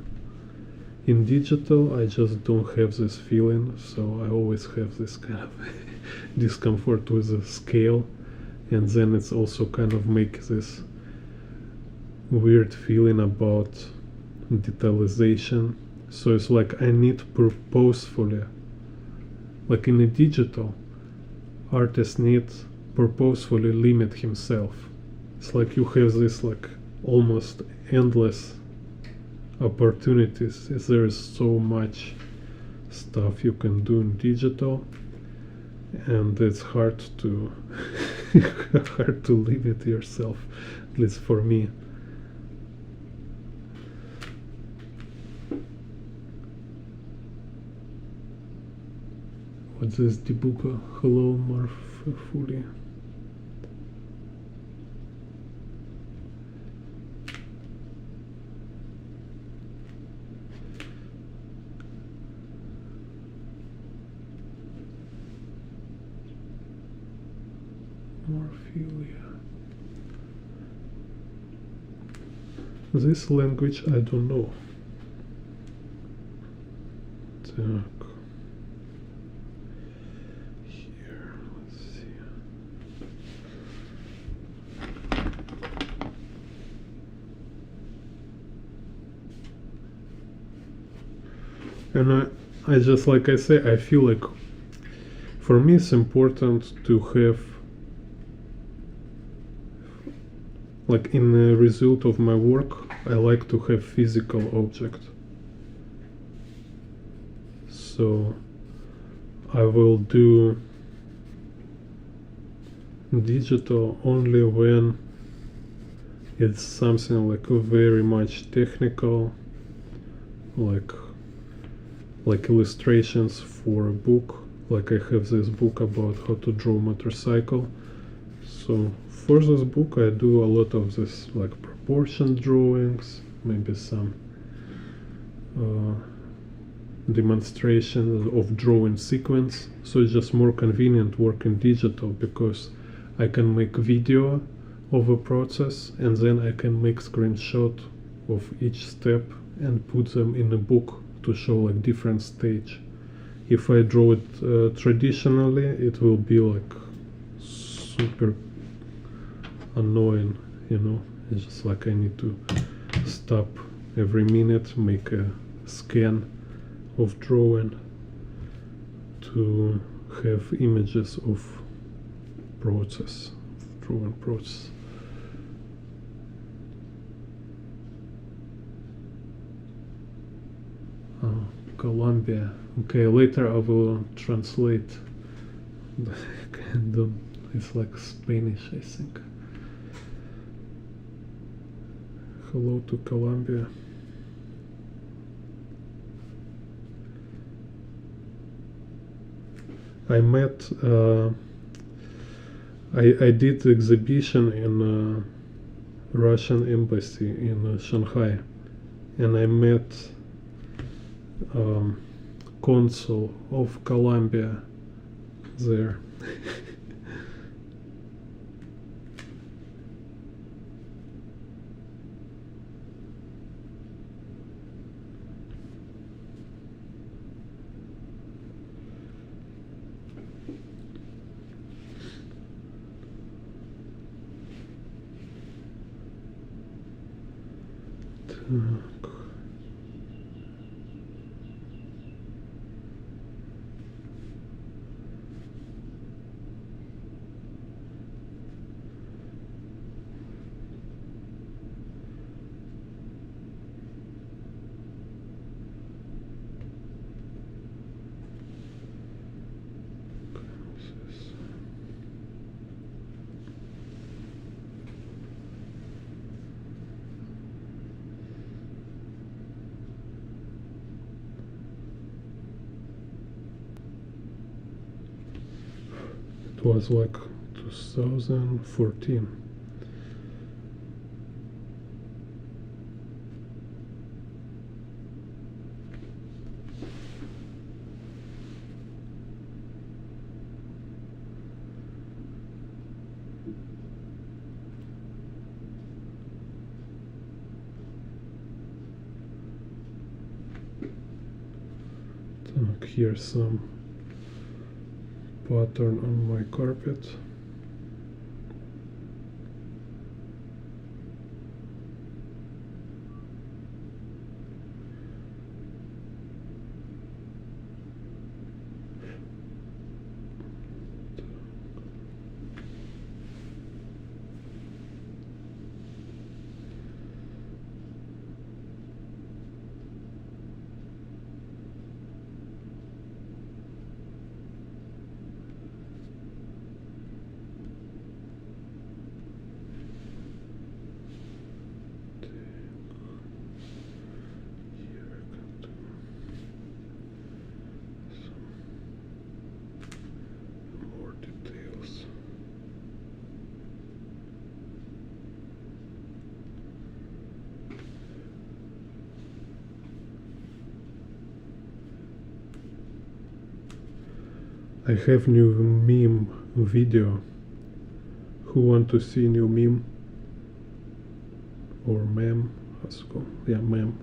In digital I just don't have this feeling, so I always have this kind of discomfort with the scale, and then it's also kind of makes this weird feeling about detalization. So it's like I need purposefully, like in a digital, artist needs purposefully limit himself. It's like you have this like almost endless opportunities. There is so much stuff you can do in digital, and it's hard to hard to limit yourself, at least for me. What's this debugger? Hello, Marfuli. Morphilia. This language I don't know. Так. Here, let's see. And I just, like I say, I feel like for me it's important to have, like in the result of my work, I like to have physical object. So I will do digital only when it's something like very much technical, like illustrations for a book. Like I have this book about how to draw motorcycle. So for this book I do a lot of this like proportion drawings, maybe some demonstrations of drawing sequence. So it's just more convenient working digital because I can make video of a process and then I can make screenshot of each step and put them in a book to show like different stage. If I draw it traditionally, it will be like super annoying, you know. It's just like I need to stop every minute, make a scan of drawing to have images of process, drawing process. Colombia. Okay, later I will translate. It's like Spanish, I think. Hello to Colombia. I met, I did exhibition in Russian embassy in Shanghai, and I met consul of Colombia there. Так. It was like 2014. Так, here's some pattern on my carpet. More details. I have new meme video. Who want to see new meme? Or meme? Let's go. Yeah, meme.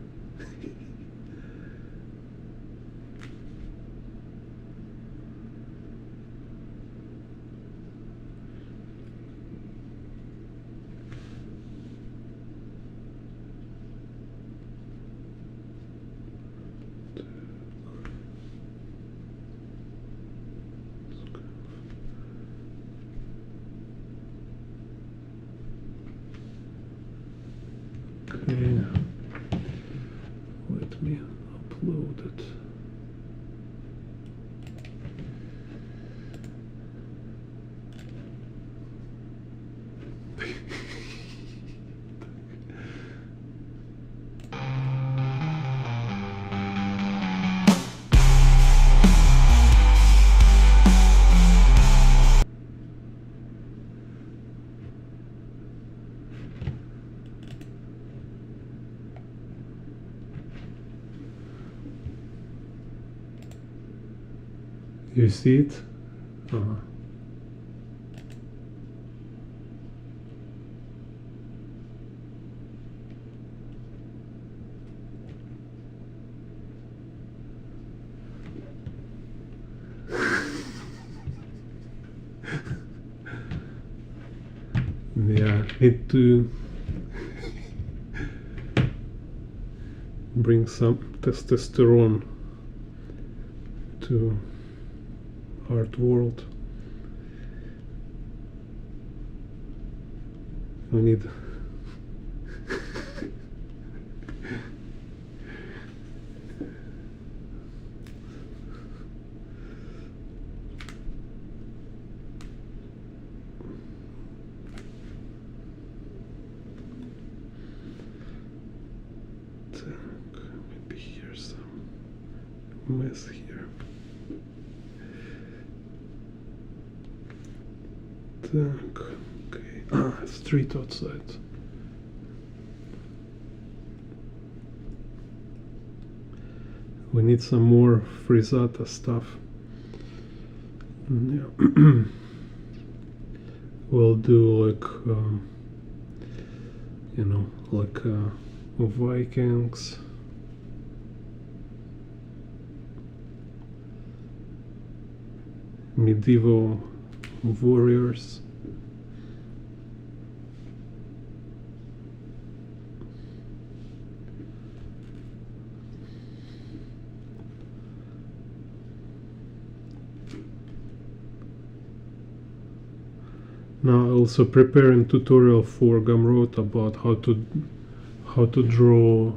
Okay. Let me upload it. You see it? Uh-huh. Yeah, need to bring some testosterone to art world. We need maybe here's some mess here. Okay. Street outside. We need some more frizzata stuff. Yeah. We'll do like you know, like Vikings. Medieval warriors. Now also preparing tutorial for Gumroad about how to draw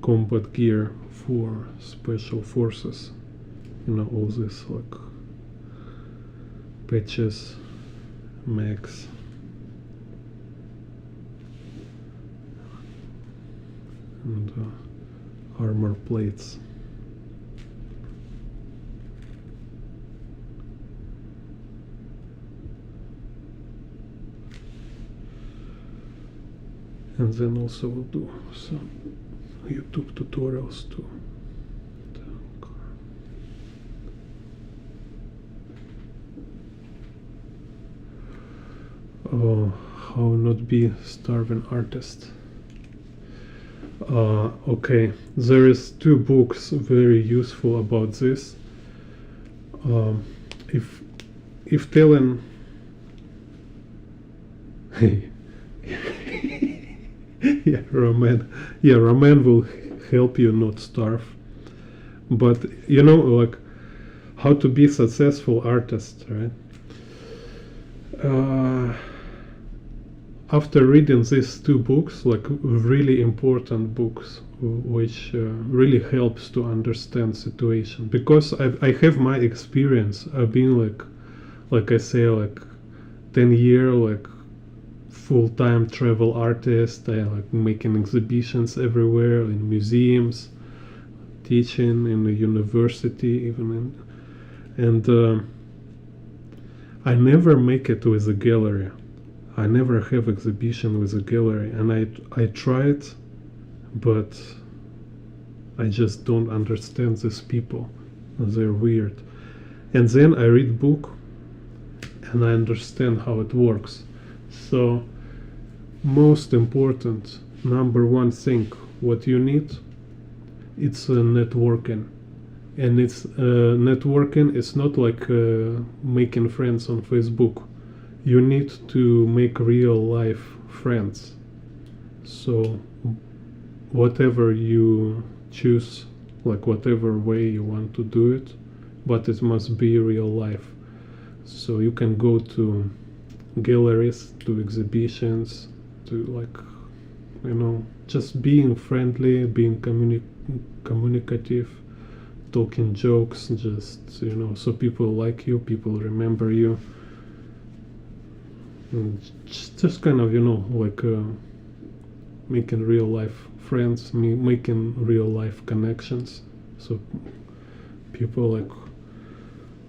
combat gear for special forces. You know, all this like patches, max, and armor plates. And then also we'll do some YouTube tutorials too. How not be starving artist. Okay, there is 2 books very useful about this. If telling Roman will help you not starve. But you know, like how to be successful artist, right? After reading these 2 books, like really important books, which really helps to understand situation, because I have my experience. I've been like I say, like 10-year like full-time travel artist. I like making exhibitions everywhere in museums, teaching in the university even, and I never make it with a gallery. I never have exhibition with a gallery, and I tried, but I just don't understand these people. They're weird. And then I read book and I understand how it works. So most important, number 1 thing what you need, it's networking. And it's networking is not like making friends on Facebook. You need to make real life friends. So whatever you choose, like whatever way you want to do it, but it must be real life. So you can go to galleries, to exhibitions, to like, you know, just being friendly, being communicative, talking jokes, just, you know, so people like you, people remember you. And just kind of, you know, like making real life friends, making real life connections, so people like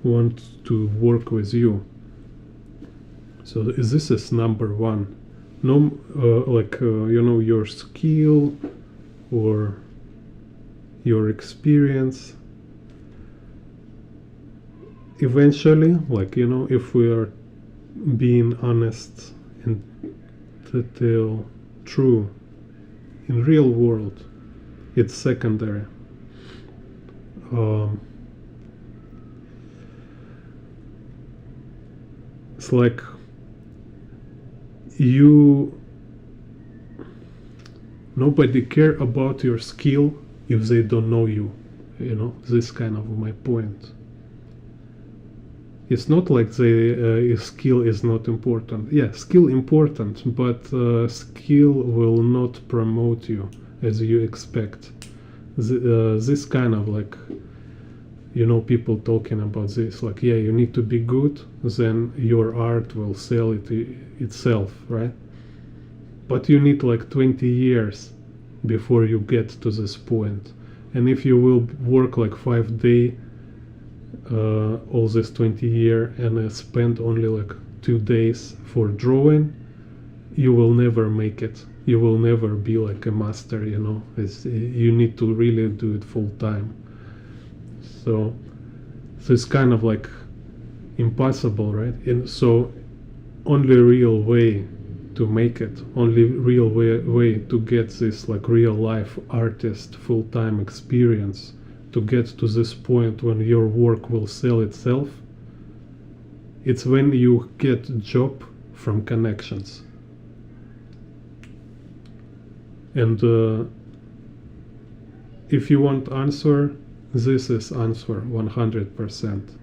want to work with you. So this is number 1. No, you know, your skill or your experience. Eventually, like, you know, if we are being honest and to tell true, in real world it's secondary. It's like nobody care about your skill if they don't know you, you know. This kind of my point. It's not like the skill is not important. Yeah, skill important, but skill will not promote you as you expect. This kind of like, you know, people talking about this, like, yeah, you need to be good, then your art will sell itself, right? But you need like 20 years before you get to this point. And if you will work like 5 days all this 20 year and spend only like 2 days for drawing, you will never make it. You will never be like a master, you know. You need to really do it full time. So it's kind of like impossible, right? And so only real way to make it, only real way to get this like real life artist full-time experience, to get to this point when your work will sell itself, it's when you get job from connections. And if you want answer, this is answer 100%.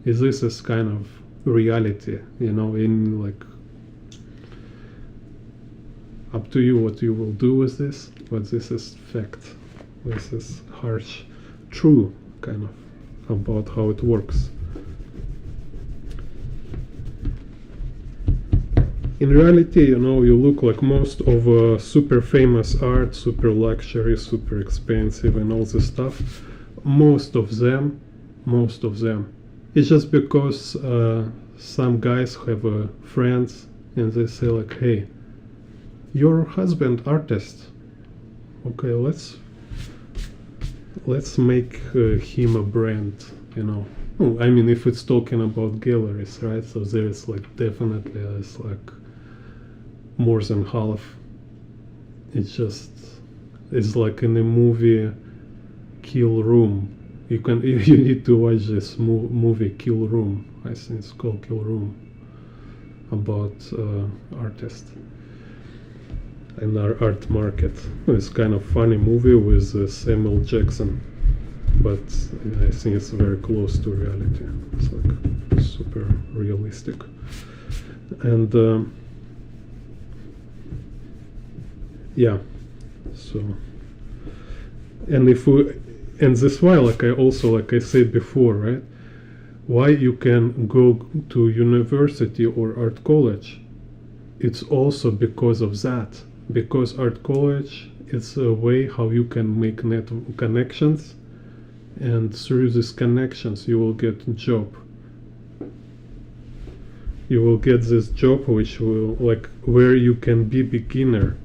Is this is kind of reality, you know, in like up to you what you will do with this, but this is fact. This is harsh, true kind of about how it works. In reality, you know, you look like most of super famous art, super luxury, super expensive and all this stuff. Most of them, it's just because some guys have friends and they say like, hey, your husband artist, okay, let's make him a brand, you know. I mean, if it's talking about galleries, right? So there's like definitely it's like more than half. It's like in a movie Kill Room. You need to watch this movie Kill Room. I think it's called Kill Room, about artist and our art market. It's kind of funny movie with Samuel Jackson, but I think it's very close to reality. It's like super realistic. And yeah, so and this why, like I said before, right? Why you can go to university or art college? It's also because of that. Because art college is a way how you can make connections, and through these connections you will get a job. You will get this job which will like where you can be beginner.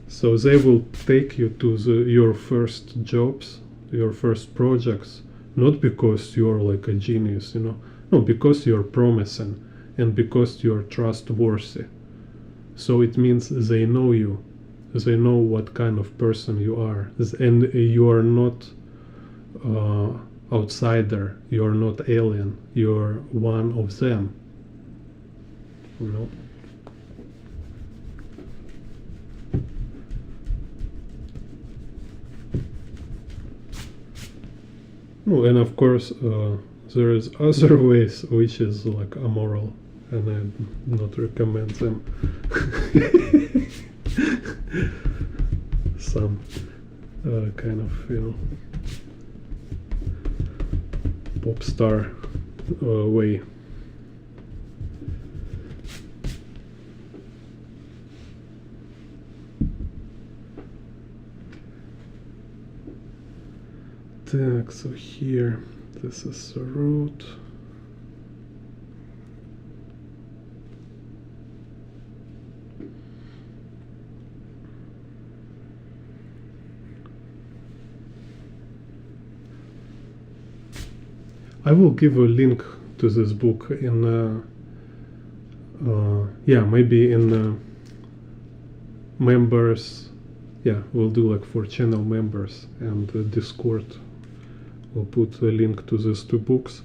So they will take you to your first jobs, your first projects, not because you're like a genius, you know, no, because you're promising and because you're trustworthy. So it means they know you, they know what kind of person you are, and you are not outsider, you are not alien, you're one of them, you know. Oh, and of course, there is other ways which is like immoral, and I do not recommend them. Some kind of, you know, pop star way. So here, this is the root. I will give a link to this book in, yeah, maybe in members. Yeah, we'll do like for channel members and Discord. We'll put a link to these two books.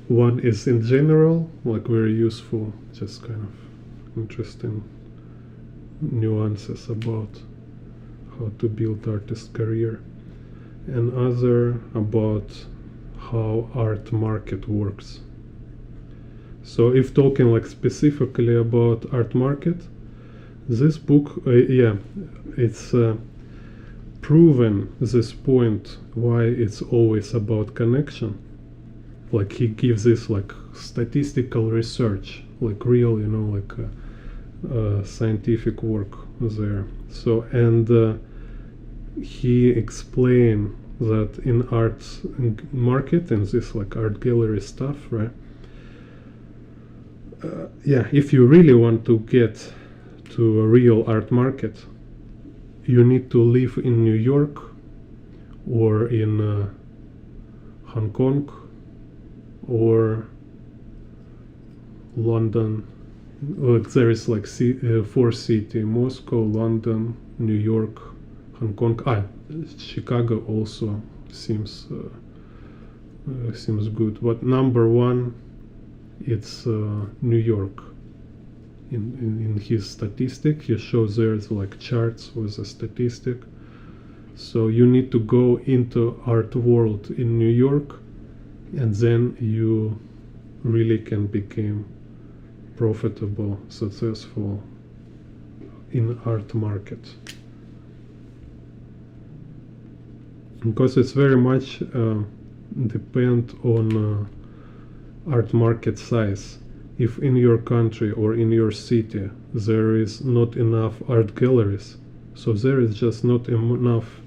One is in general, like very useful, just kind of interesting nuances about how to build artist career, and other about how art market works. So if talking like specifically about art market, this book, yeah, it's proven this point why it's always about connection. Like he gives this like statistical research, like real, you know, like scientific work there. So and he explained that in art market and this like art gallery stuff, right? Yeah, if you really want to get to a real art market, you need to live in New York or in Hong Kong or London. Like there is like four cities: Moscow, London, New York, Hong Kong. Chicago also seems good. But number one, it's New York. In his statistic, he shows there's like charts with a statistic, So you need to go into art world in New York, and then you really can become profitable, successful in art market. Because it's very much depend on art market size. If in your country or in your city there is not enough art galleries, so there is just not enough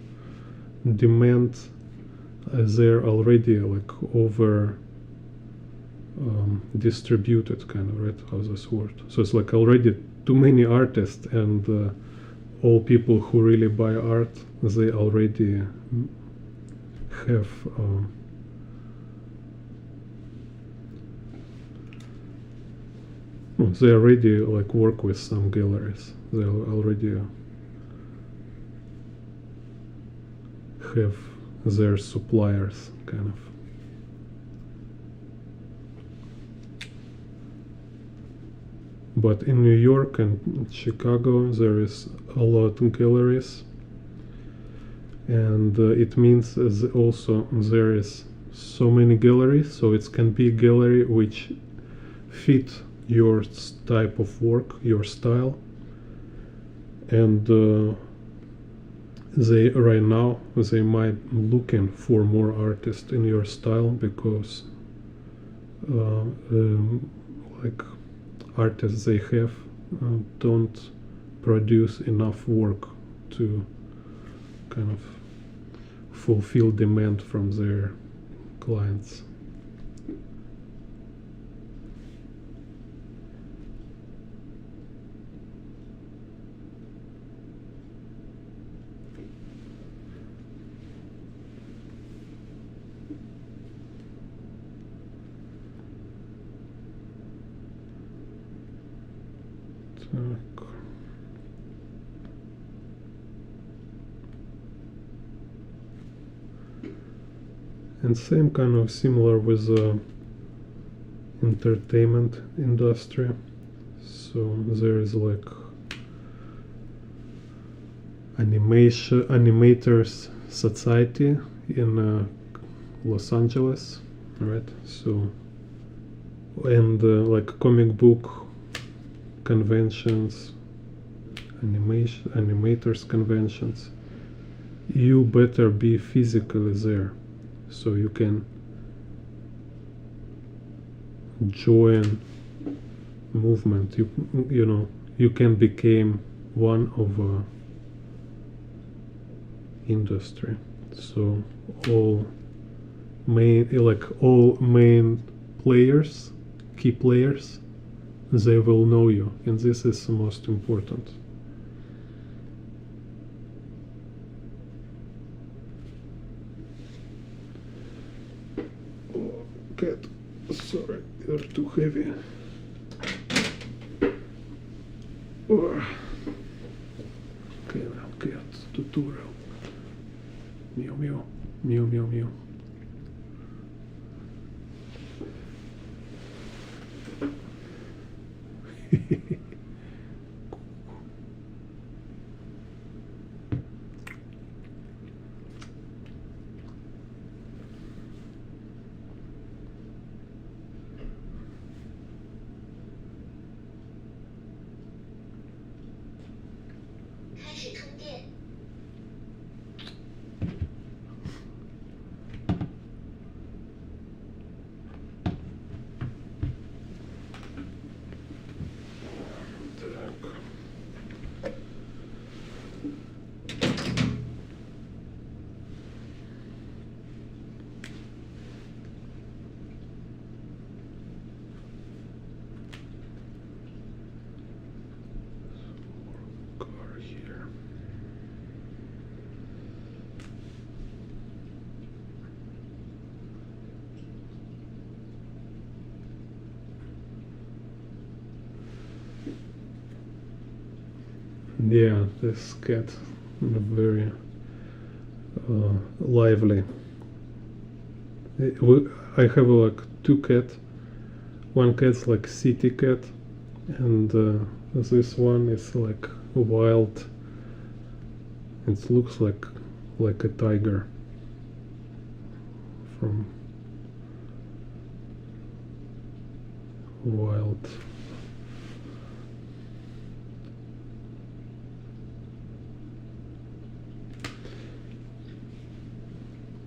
demand, they're already like over distributed, kind of, right? How's this word? So it's like already too many artists, and all people who really buy art, they already have they already like work with some galleries. They already have their suppliers, kind of. But in New York and Chicago there is a lot of galleries, and it means also there is so many galleries, so it can be a gallery which fit your type of work, your style, and they right now they might looking for more artists in your style, because like artists they have don't produce enough work to kind of fulfill demand from their clients. Так. And same kind of similar with the entertainment industry. So there is like animators society in Los Angeles, right? So and like comic book conventions, animators conventions, you better be physically there, so you can join movement. You know, you can become one of industry. So all main players, key players, they will know you, and this is the most important. Oh, cat, sorry, you're too heavy. Oh. Okay, now cat tutorial. Meow meow, meow meow meow. Yeah, this cat very lively. I have like two cats. One cat's like city cat, and this one is like wild. It looks like like a tiger from Wild.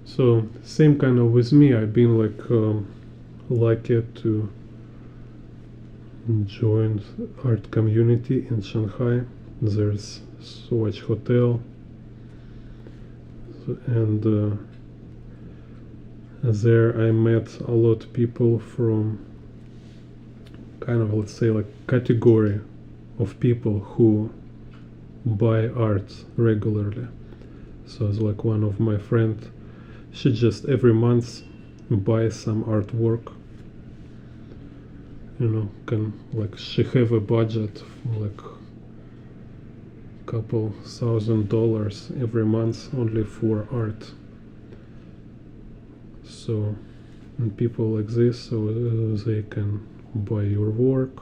So same kind of with me. I've been like lucky to join art community in Shanghai. There's Swatch Hotel, and there I met a lot of people from kind of, let's say, like category of people who buy art regularly. So it's like one of my friend, she just every month buys some artwork, you know, can like she have a budget like couple $1,000 every month only for art. So, and people like this, so they can buy your work,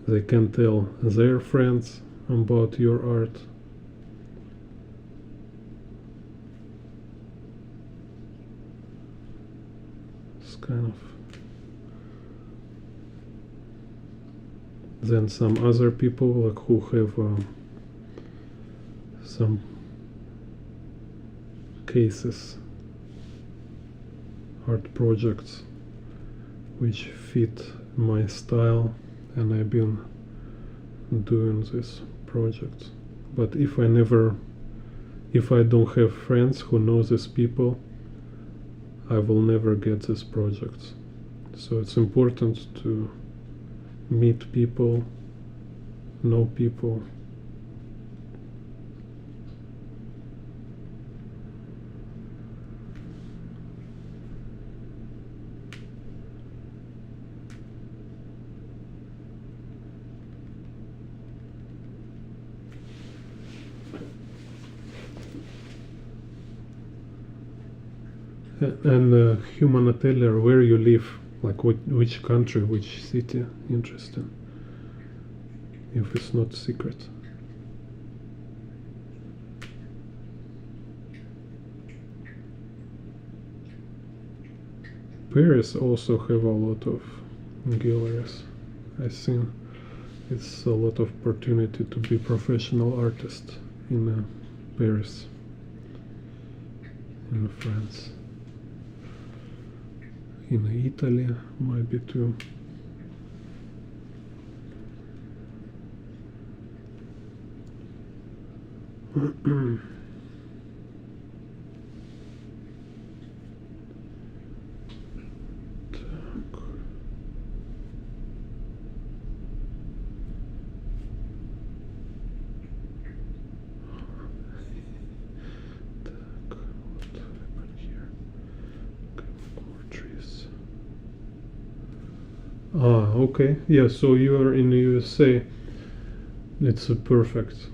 they can tell their friends about your art. It's kind of, then some other people like who have some cases, art projects which fit my style, and I've been doing this project. But if I don't have friends who know these people, I will never get this project. So it's important to meet people, know people. And humanitarian, where you live, like which country, which city, interesting, if it's not secret. Paris also have a lot of galleries. I think it's a lot of opportunity to be professional artist in Paris, in France. In Italy, maybe too. Okay, yeah, so you're in the USA. It's perfect.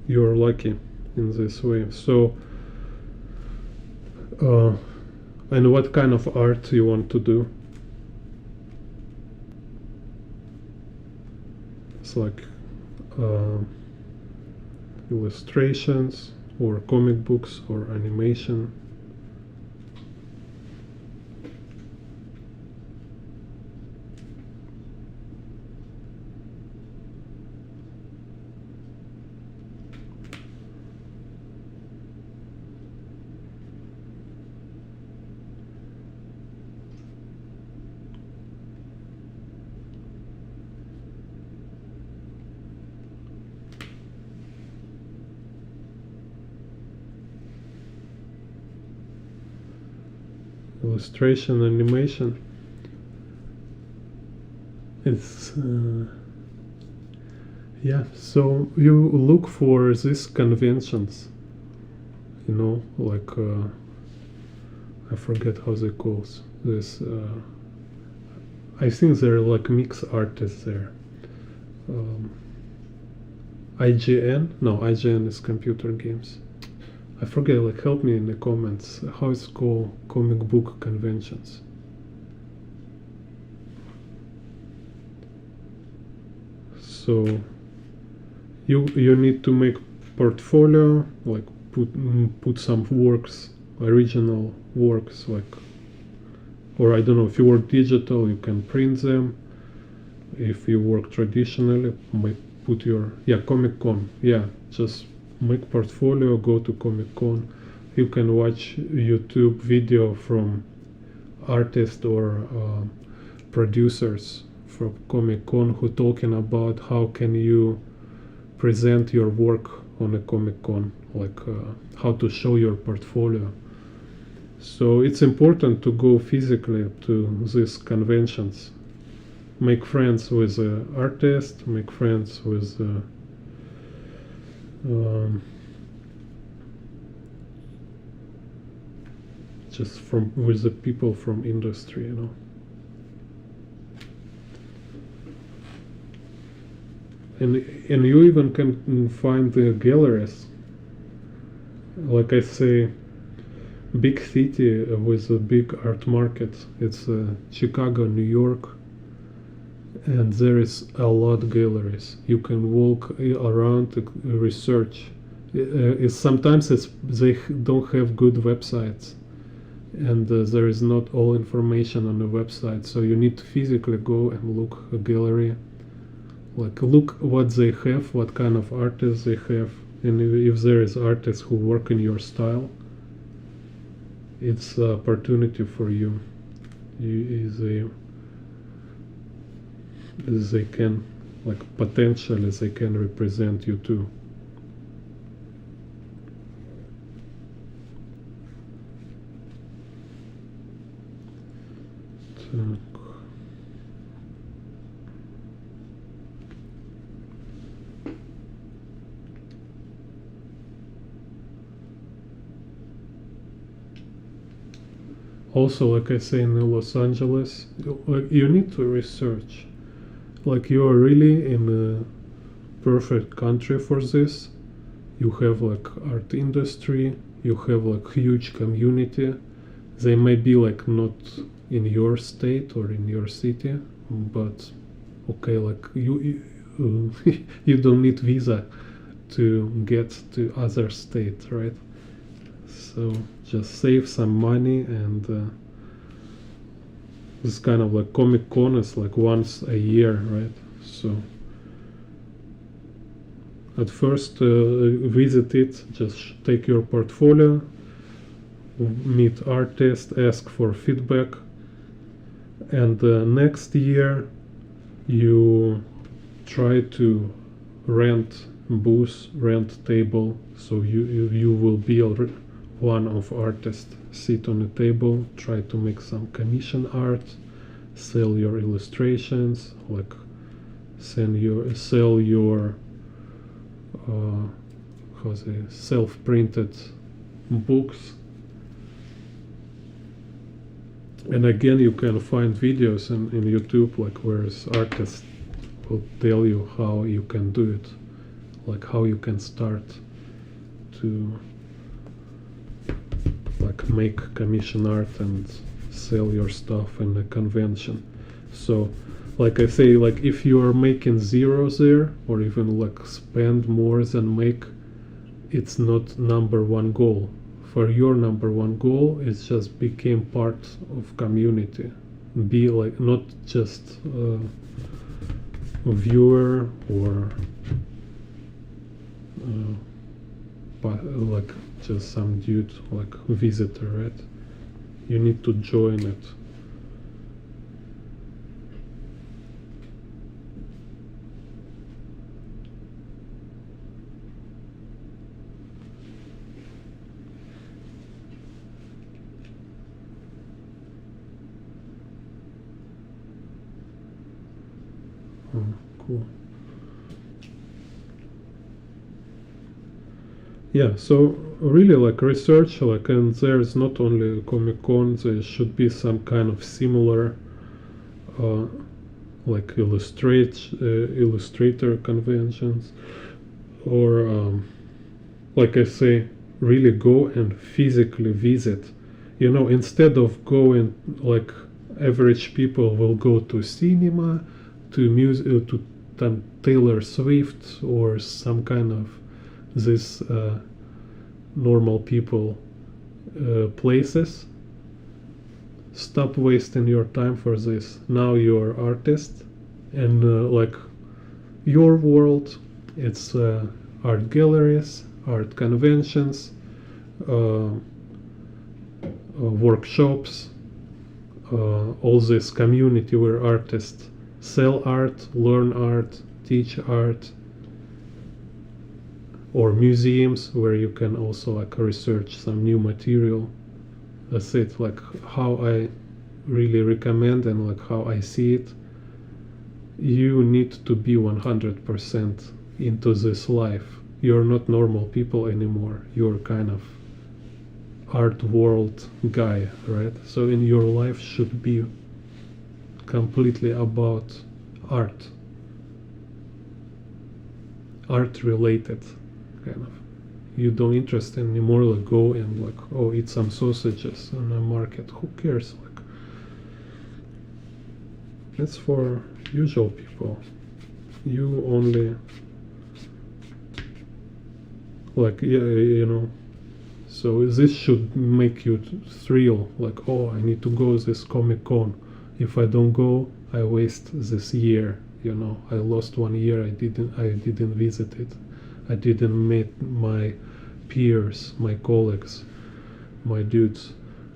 You're lucky in this way. So, and what kind of art you want to do? It's like illustrations or comic books or animation. Illustration, animation. It's yeah. So you look for these conventions, you know, like I forget how they call this. I think they're like mixed artists there. IGN? No, IGN is computer games. I forget, like help me in the comments how it's called, comic book conventions. So you need to make portfolio, like put some works, original works, like, or I don't know, if you work digital, you can print them. If you work traditionally, might put your, Comic-Con, just make portfolio, go to Comic-Con. You can watch YouTube video from artists or producers from Comic-Con who talking about how can you present your work on a Comic-Con, like how to show your portfolio. So it's important to go physically to these conventions. Make friends with artists, make friends with just with the people from industry, And you even can find the galleries. Like I say, big city with a big art market. It's Chicago, New York, and there is a lot of galleries. You can walk around, research. Sometimes they don't have good websites, and there is not all information on the website. So you need to physically go and look a gallery. Like look what they have, what kind of artists they have, and if there is artists who work in your style, it's an opportunity for you. They can, like potentially, they can represent you too. Also, like I say, in Los Angeles, like you need to research. Like you are really in a perfect country for this. You have like art industry, you have like huge community. They may be like not in your state or in your city, but okay, like you you don't need visa to get to other state, right? So just save some money, and this kind of like Comic-Con is like once a year, right? So at first visit it, just take your portfolio, meet artists, ask for feedback, and next year you try to rent booth, rent table, so you will be already one of artists. Sit on a table, try to make some commission art, sell your illustrations, like sell your self-printed books. And again, you can find videos in YouTube, like where artists will tell you how you can do it, like how you can start to like make commission art and sell your stuff in a convention. So like I say, like if you are making zeros there, or even like spend more than make, it's not number one goal. For your number one goal, it's just became part of community. Be like not just a viewer or like just some dude, like visitor, right? You need to join it. Oh, cool. Yeah, so really like research, like, and there's not only Comic-Con, there should be some kind of similar like illustrator conventions, or like I say, really go and physically visit. You know, instead of going like average people will go to cinema, to music, to Taylor Swift or some kind of this normal people places. Stop wasting your time for this. Now you're artist, and like your world, it's art galleries, art conventions, workshops, all this community where artists sell art, learn art, teach art, or museums where you can also like research some new material. That's it, like how I really recommend and like how I see it. You need to be 100% into this life. You're not normal people anymore. You're kind of art world guy, right? So in your life should be completely about art related, kind of. You don't interest anymore, like go and like, oh, eat some sausages on a market. Who cares? Like, that's for usual people. You only like, yeah, you know. So this should make you thrill, like, oh, I need to go this Comic-Con. If I don't go, I waste this year, you know. I lost 1 year, I didn't visit it. I didn't meet my peers, my colleagues, my dudes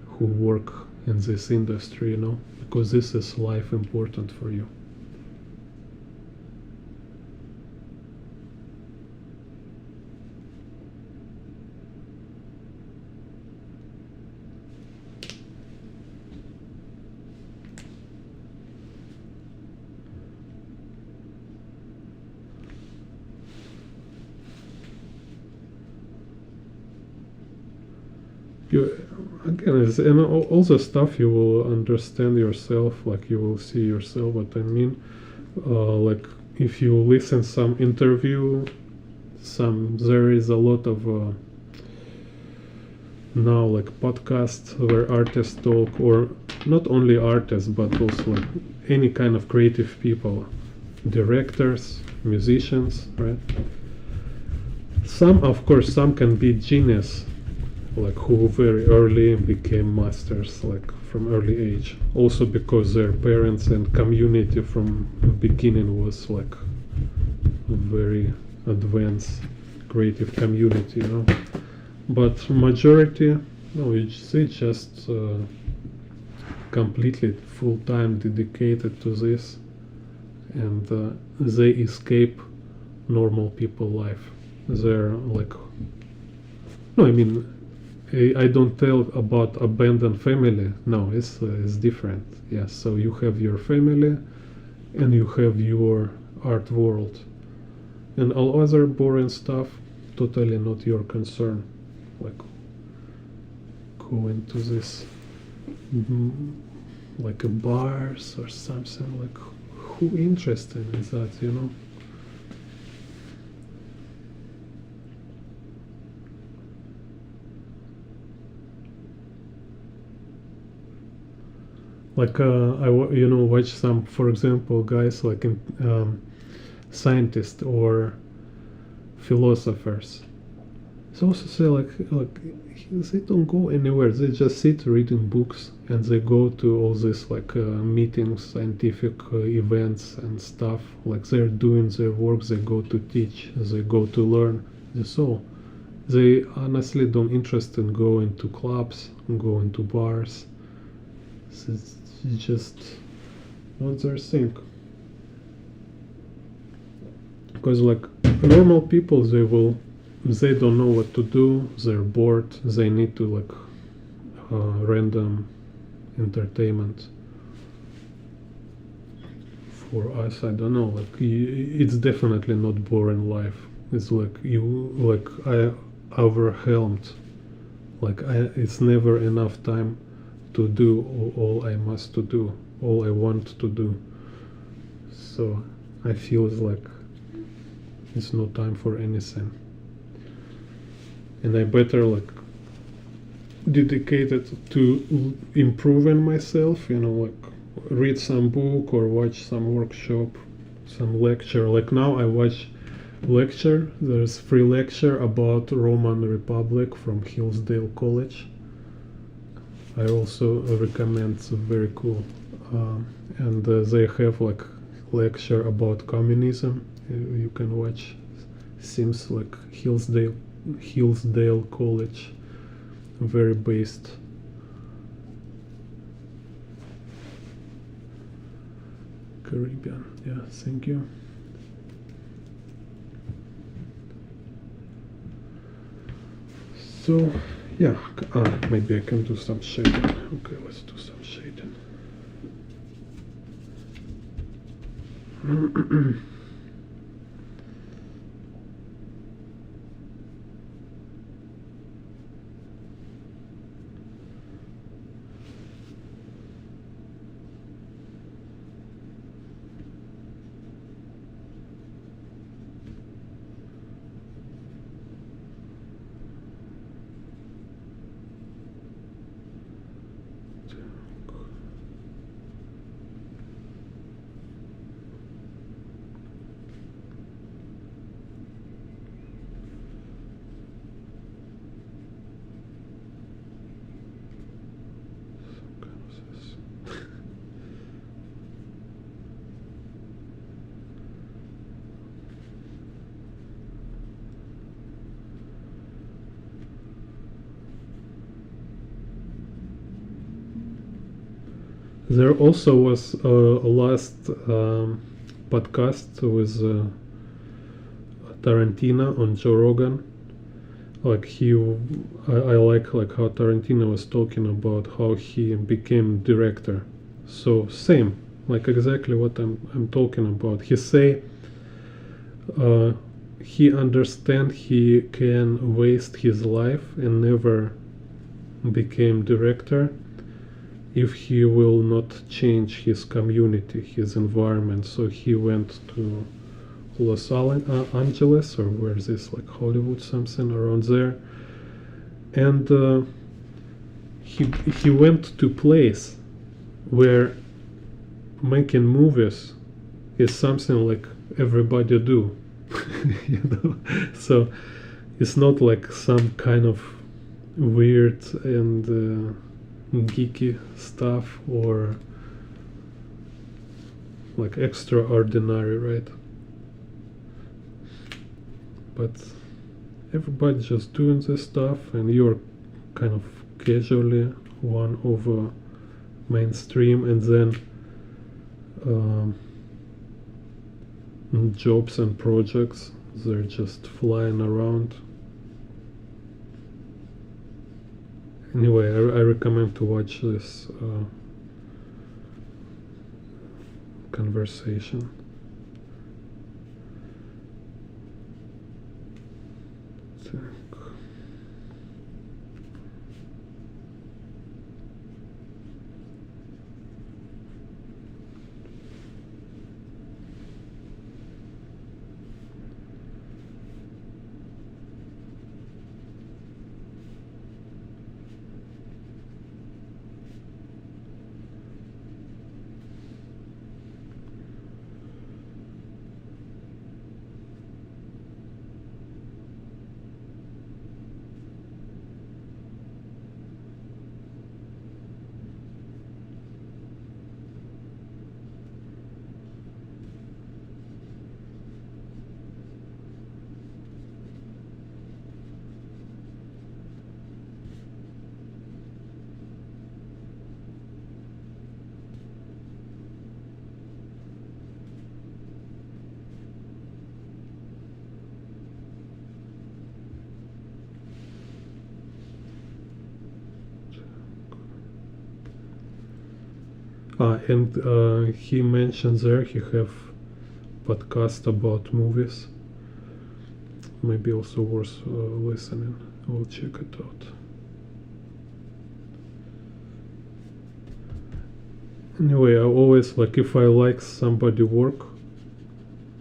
who work in this industry, you know, because this is life important for you. You again, and all the stuff you will understand yourself, like you will see yourself. What I mean, like if you listen some interview, there is a lot of now like podcasts where artists talk, or not only artists but also like any kind of creative people, directors, musicians, right? Some, of course, some can be genius, like who very early became masters, like from early age, also because their parents and community from the beginning was like very advanced creative community, you know. But majority, no, they just completely full-time dedicated to this, and they escape normal people life. They're like, no, I mean, I don't tell about abandoned family. No, it's different. Yes, so you have your family, and you have your art world, and all other boring stuff, totally not your concern. Like, go into this, like a bars or something. Like, who interested in that? You know. Like watch some, for example, guys like scientists or philosophers. They also say like they don't go anywhere. They just sit reading books, and they go to all these like meetings, scientific events and stuff. Like they're doing their work. They go to teach. They go to learn. That's all. They honestly don't interest in going to clubs, going to bars. It's just not their thing. Because like normal people, they don't know what to do, they're bored, they need to like random entertainment. For us, I don't know, like it's definitely not boring life. It's like I overwhelmed, like it's never enough time to do all I must to do, all I want to do. So I feel like it's no time for anything, and I better like dedicate it to improving myself, you know, like read some book or watch some workshop, some lecture. Like now I watch lecture. There's free lecture about Roman Republic from Hillsdale College. I also recommend. It's very cool. And they have like lecture about communism. You can watch. Seems like Hillsdale College, very based. Caribbean. Yeah, thank you. So, yeah, maybe I can do some shading. Okay, let's do some shading. There also was a last podcast with Tarantino on Joe Rogan. Like I like how Tarantino was talking about how he became director. So same, like exactly what I'm talking about. He say he understand he can waste his life and never became director if he will not change his community, his environment. So he went to Los Angeles, or where is this, like Hollywood, something around there, and he went to place where making movies is something like everybody do. You know, so it's not like some kind of weird and geeky stuff or like extraordinary, right? But everybody's just doing this stuff, and you're kind of casually one over mainstream, and then jobs and projects, they're just flying around. Anyway, I recommend to watch this conversation. And he mentions there he have podcast about movies. Maybe also worth listening. I will check it out. Anyway, I always like, if I like somebody work,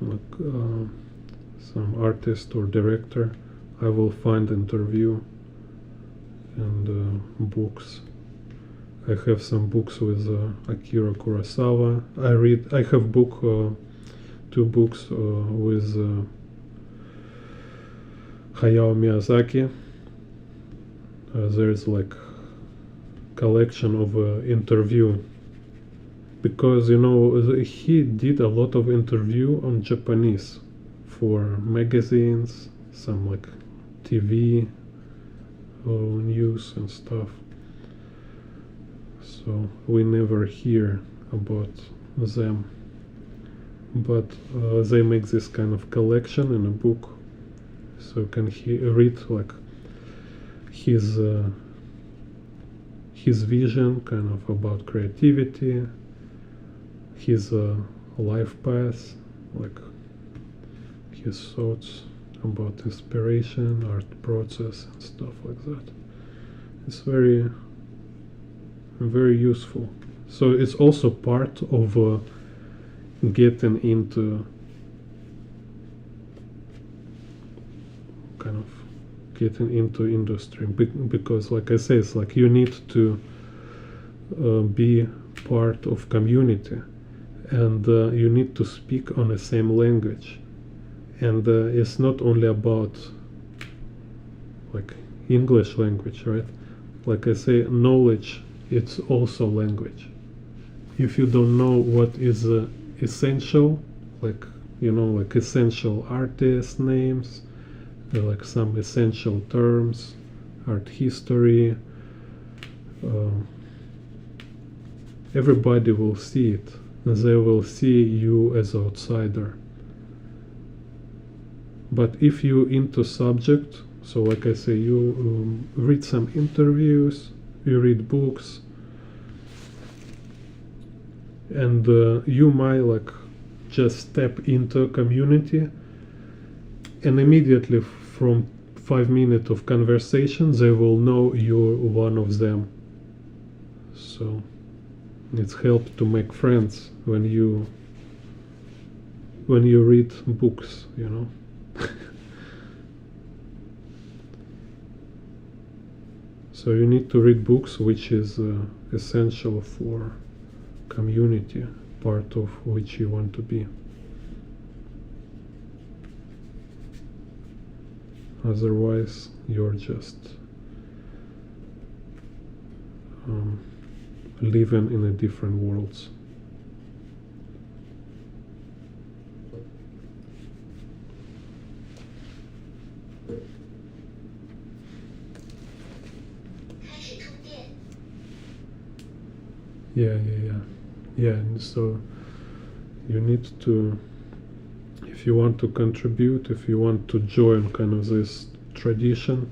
like some artist or director, I will find interview and books. I have some books with Akira Kurosawa. I have two books with Hayao Miyazaki. There's like collection of interview, because he did a lot of interview on Japanese for magazines, some like TV news and stuff. So we never hear about them, but they make this kind of collection in a book, so you can read like his vision kind of about creativity, his life path, like his thoughts about inspiration, art process and stuff like that. It's very useful. So it's also part of getting into industry, because like I say, it's like you need to be part of community, and you need to speak on the same language, and it's not only about like English language, right? Like I say, knowledge, it's also language. If you don't know what is essential, like like essential artist names, like some essential terms, art history, everybody will see it, and they will see you as an outsider. But if you into subject, so like I say, you read some interviews, you read books, and you might like just step into a community, and immediately from 5 minutes of conversation they will know you're one of them. So it's helped to make friends when you read books, So you need to read books which is essential for community, part of which you want to be. Otherwise you're just living in a different worlds. Yeah, and so you need to, if you want to contribute, if you want to join kind of this tradition,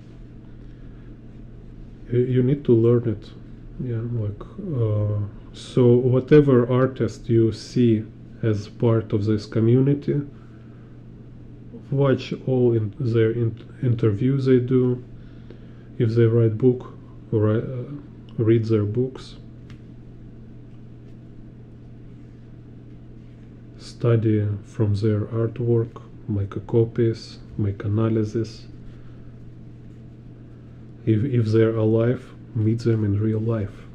you need to learn it. So whatever artist you see as part of this community, watch all their interviews they do. If they write book, or read their books. Study from their artwork, make a copies, make analysis. If they're alive, meet them in real life.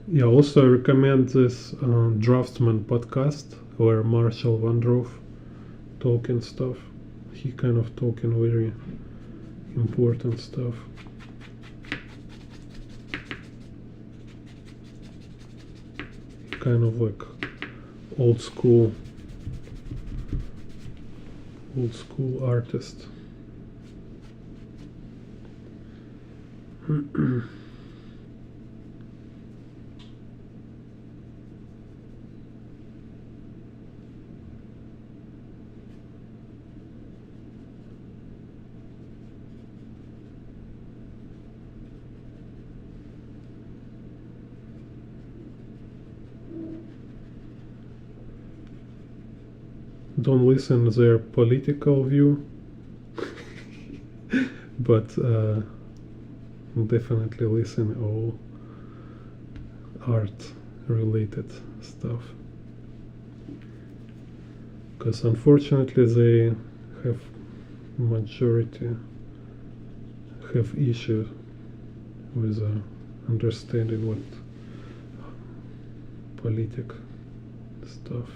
Yeah, also I recommend this Draftsman podcast where Marshall Vandroff talking stuff. He kind of talking very important stuff. Kind of like old school artist. Don't listen to their political view but definitely listen all art related stuff, because unfortunately they have majority have issues with understanding what politic stuff.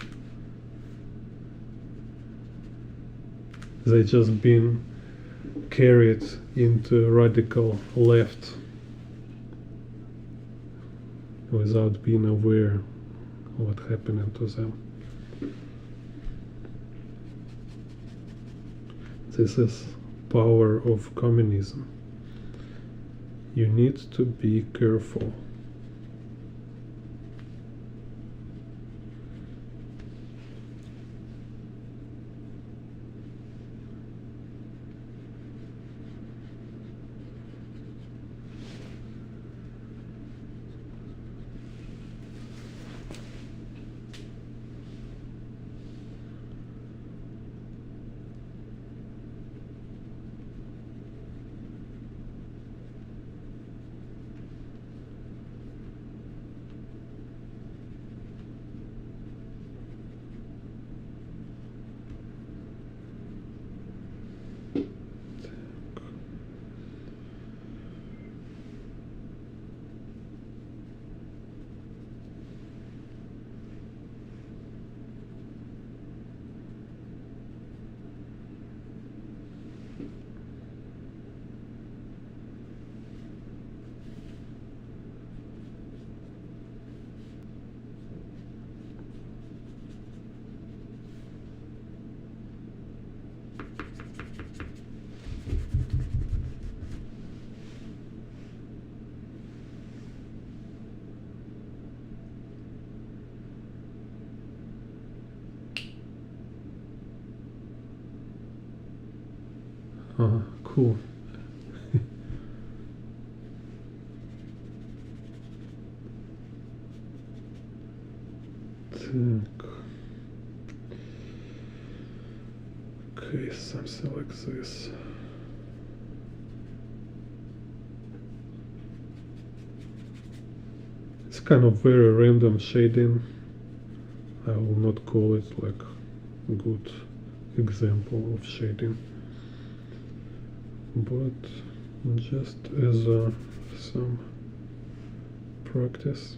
They just been carried into radical left without being aware what happening to them. This is power of communism. You need to be careful. Cool. Так. Okay, something like this. It's kind of very random shading. I will not call it like a good example of shading, but just as some practice.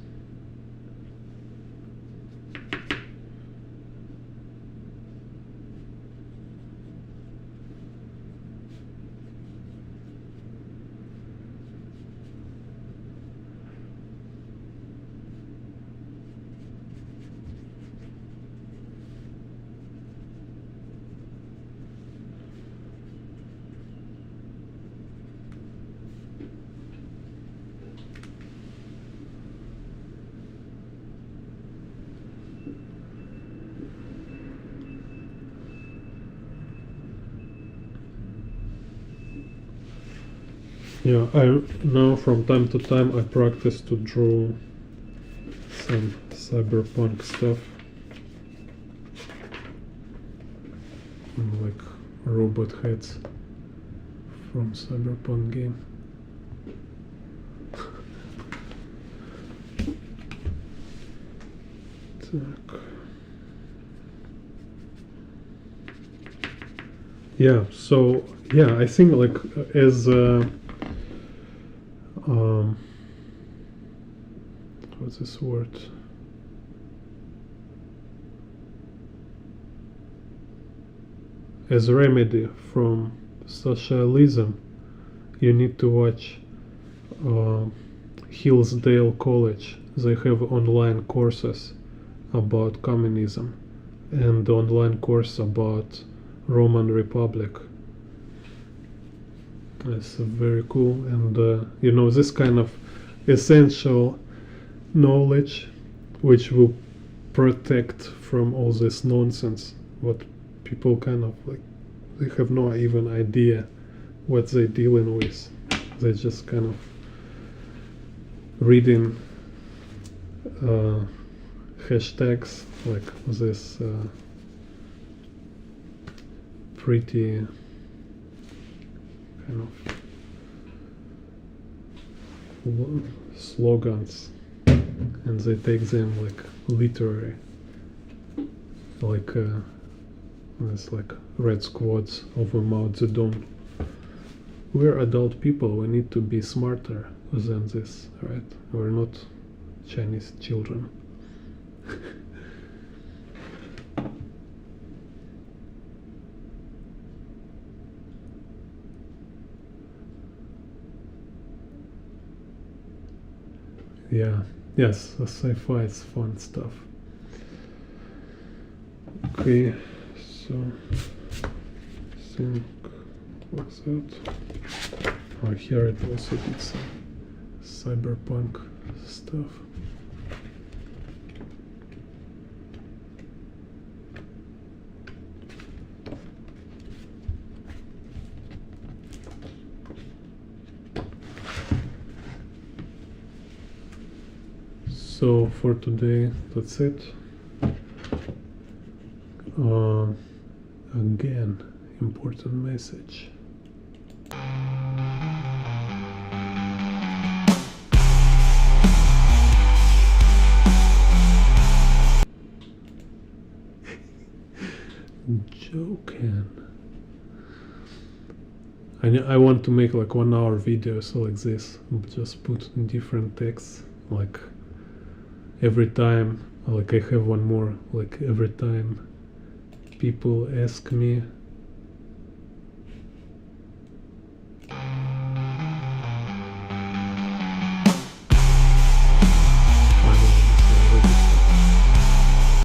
Yeah, I now from time to time I practice to draw some cyberpunk stuff, like robot heads from cyberpunk game. Так. Yeah, so yeah, I think like as what's this word? As a remedy from socialism, you need to watch Hillsdale College. They have online courses about communism and online course about Roman Republic. It's very cool, and you know, this kind of essential knowledge which will protect from all this nonsense what people kind of like, they have no even idea what they're dealing with. They just kind of reading hashtags like this pretty kind of slogans, and they take them like literary, like there's like red squads of Mao Zedong. We're adult people, we need to be smarter than this, right? We're not Chinese children. Yeah, yes, the sci-fi is fun stuff. Okay, so think what's that? Oh, here it also did some cyberpunk stuff. So for today, that's it. Again, important message. Joking. I want to make like 1 hour videos like this, just put different texts, like every time, like I have one more, like every time people ask me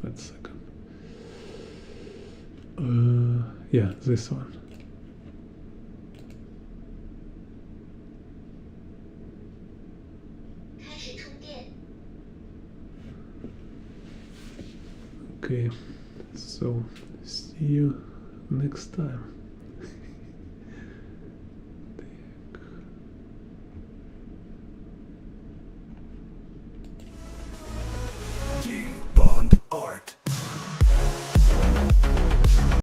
wait a second. Yeah, this one. Okay, so see you next time.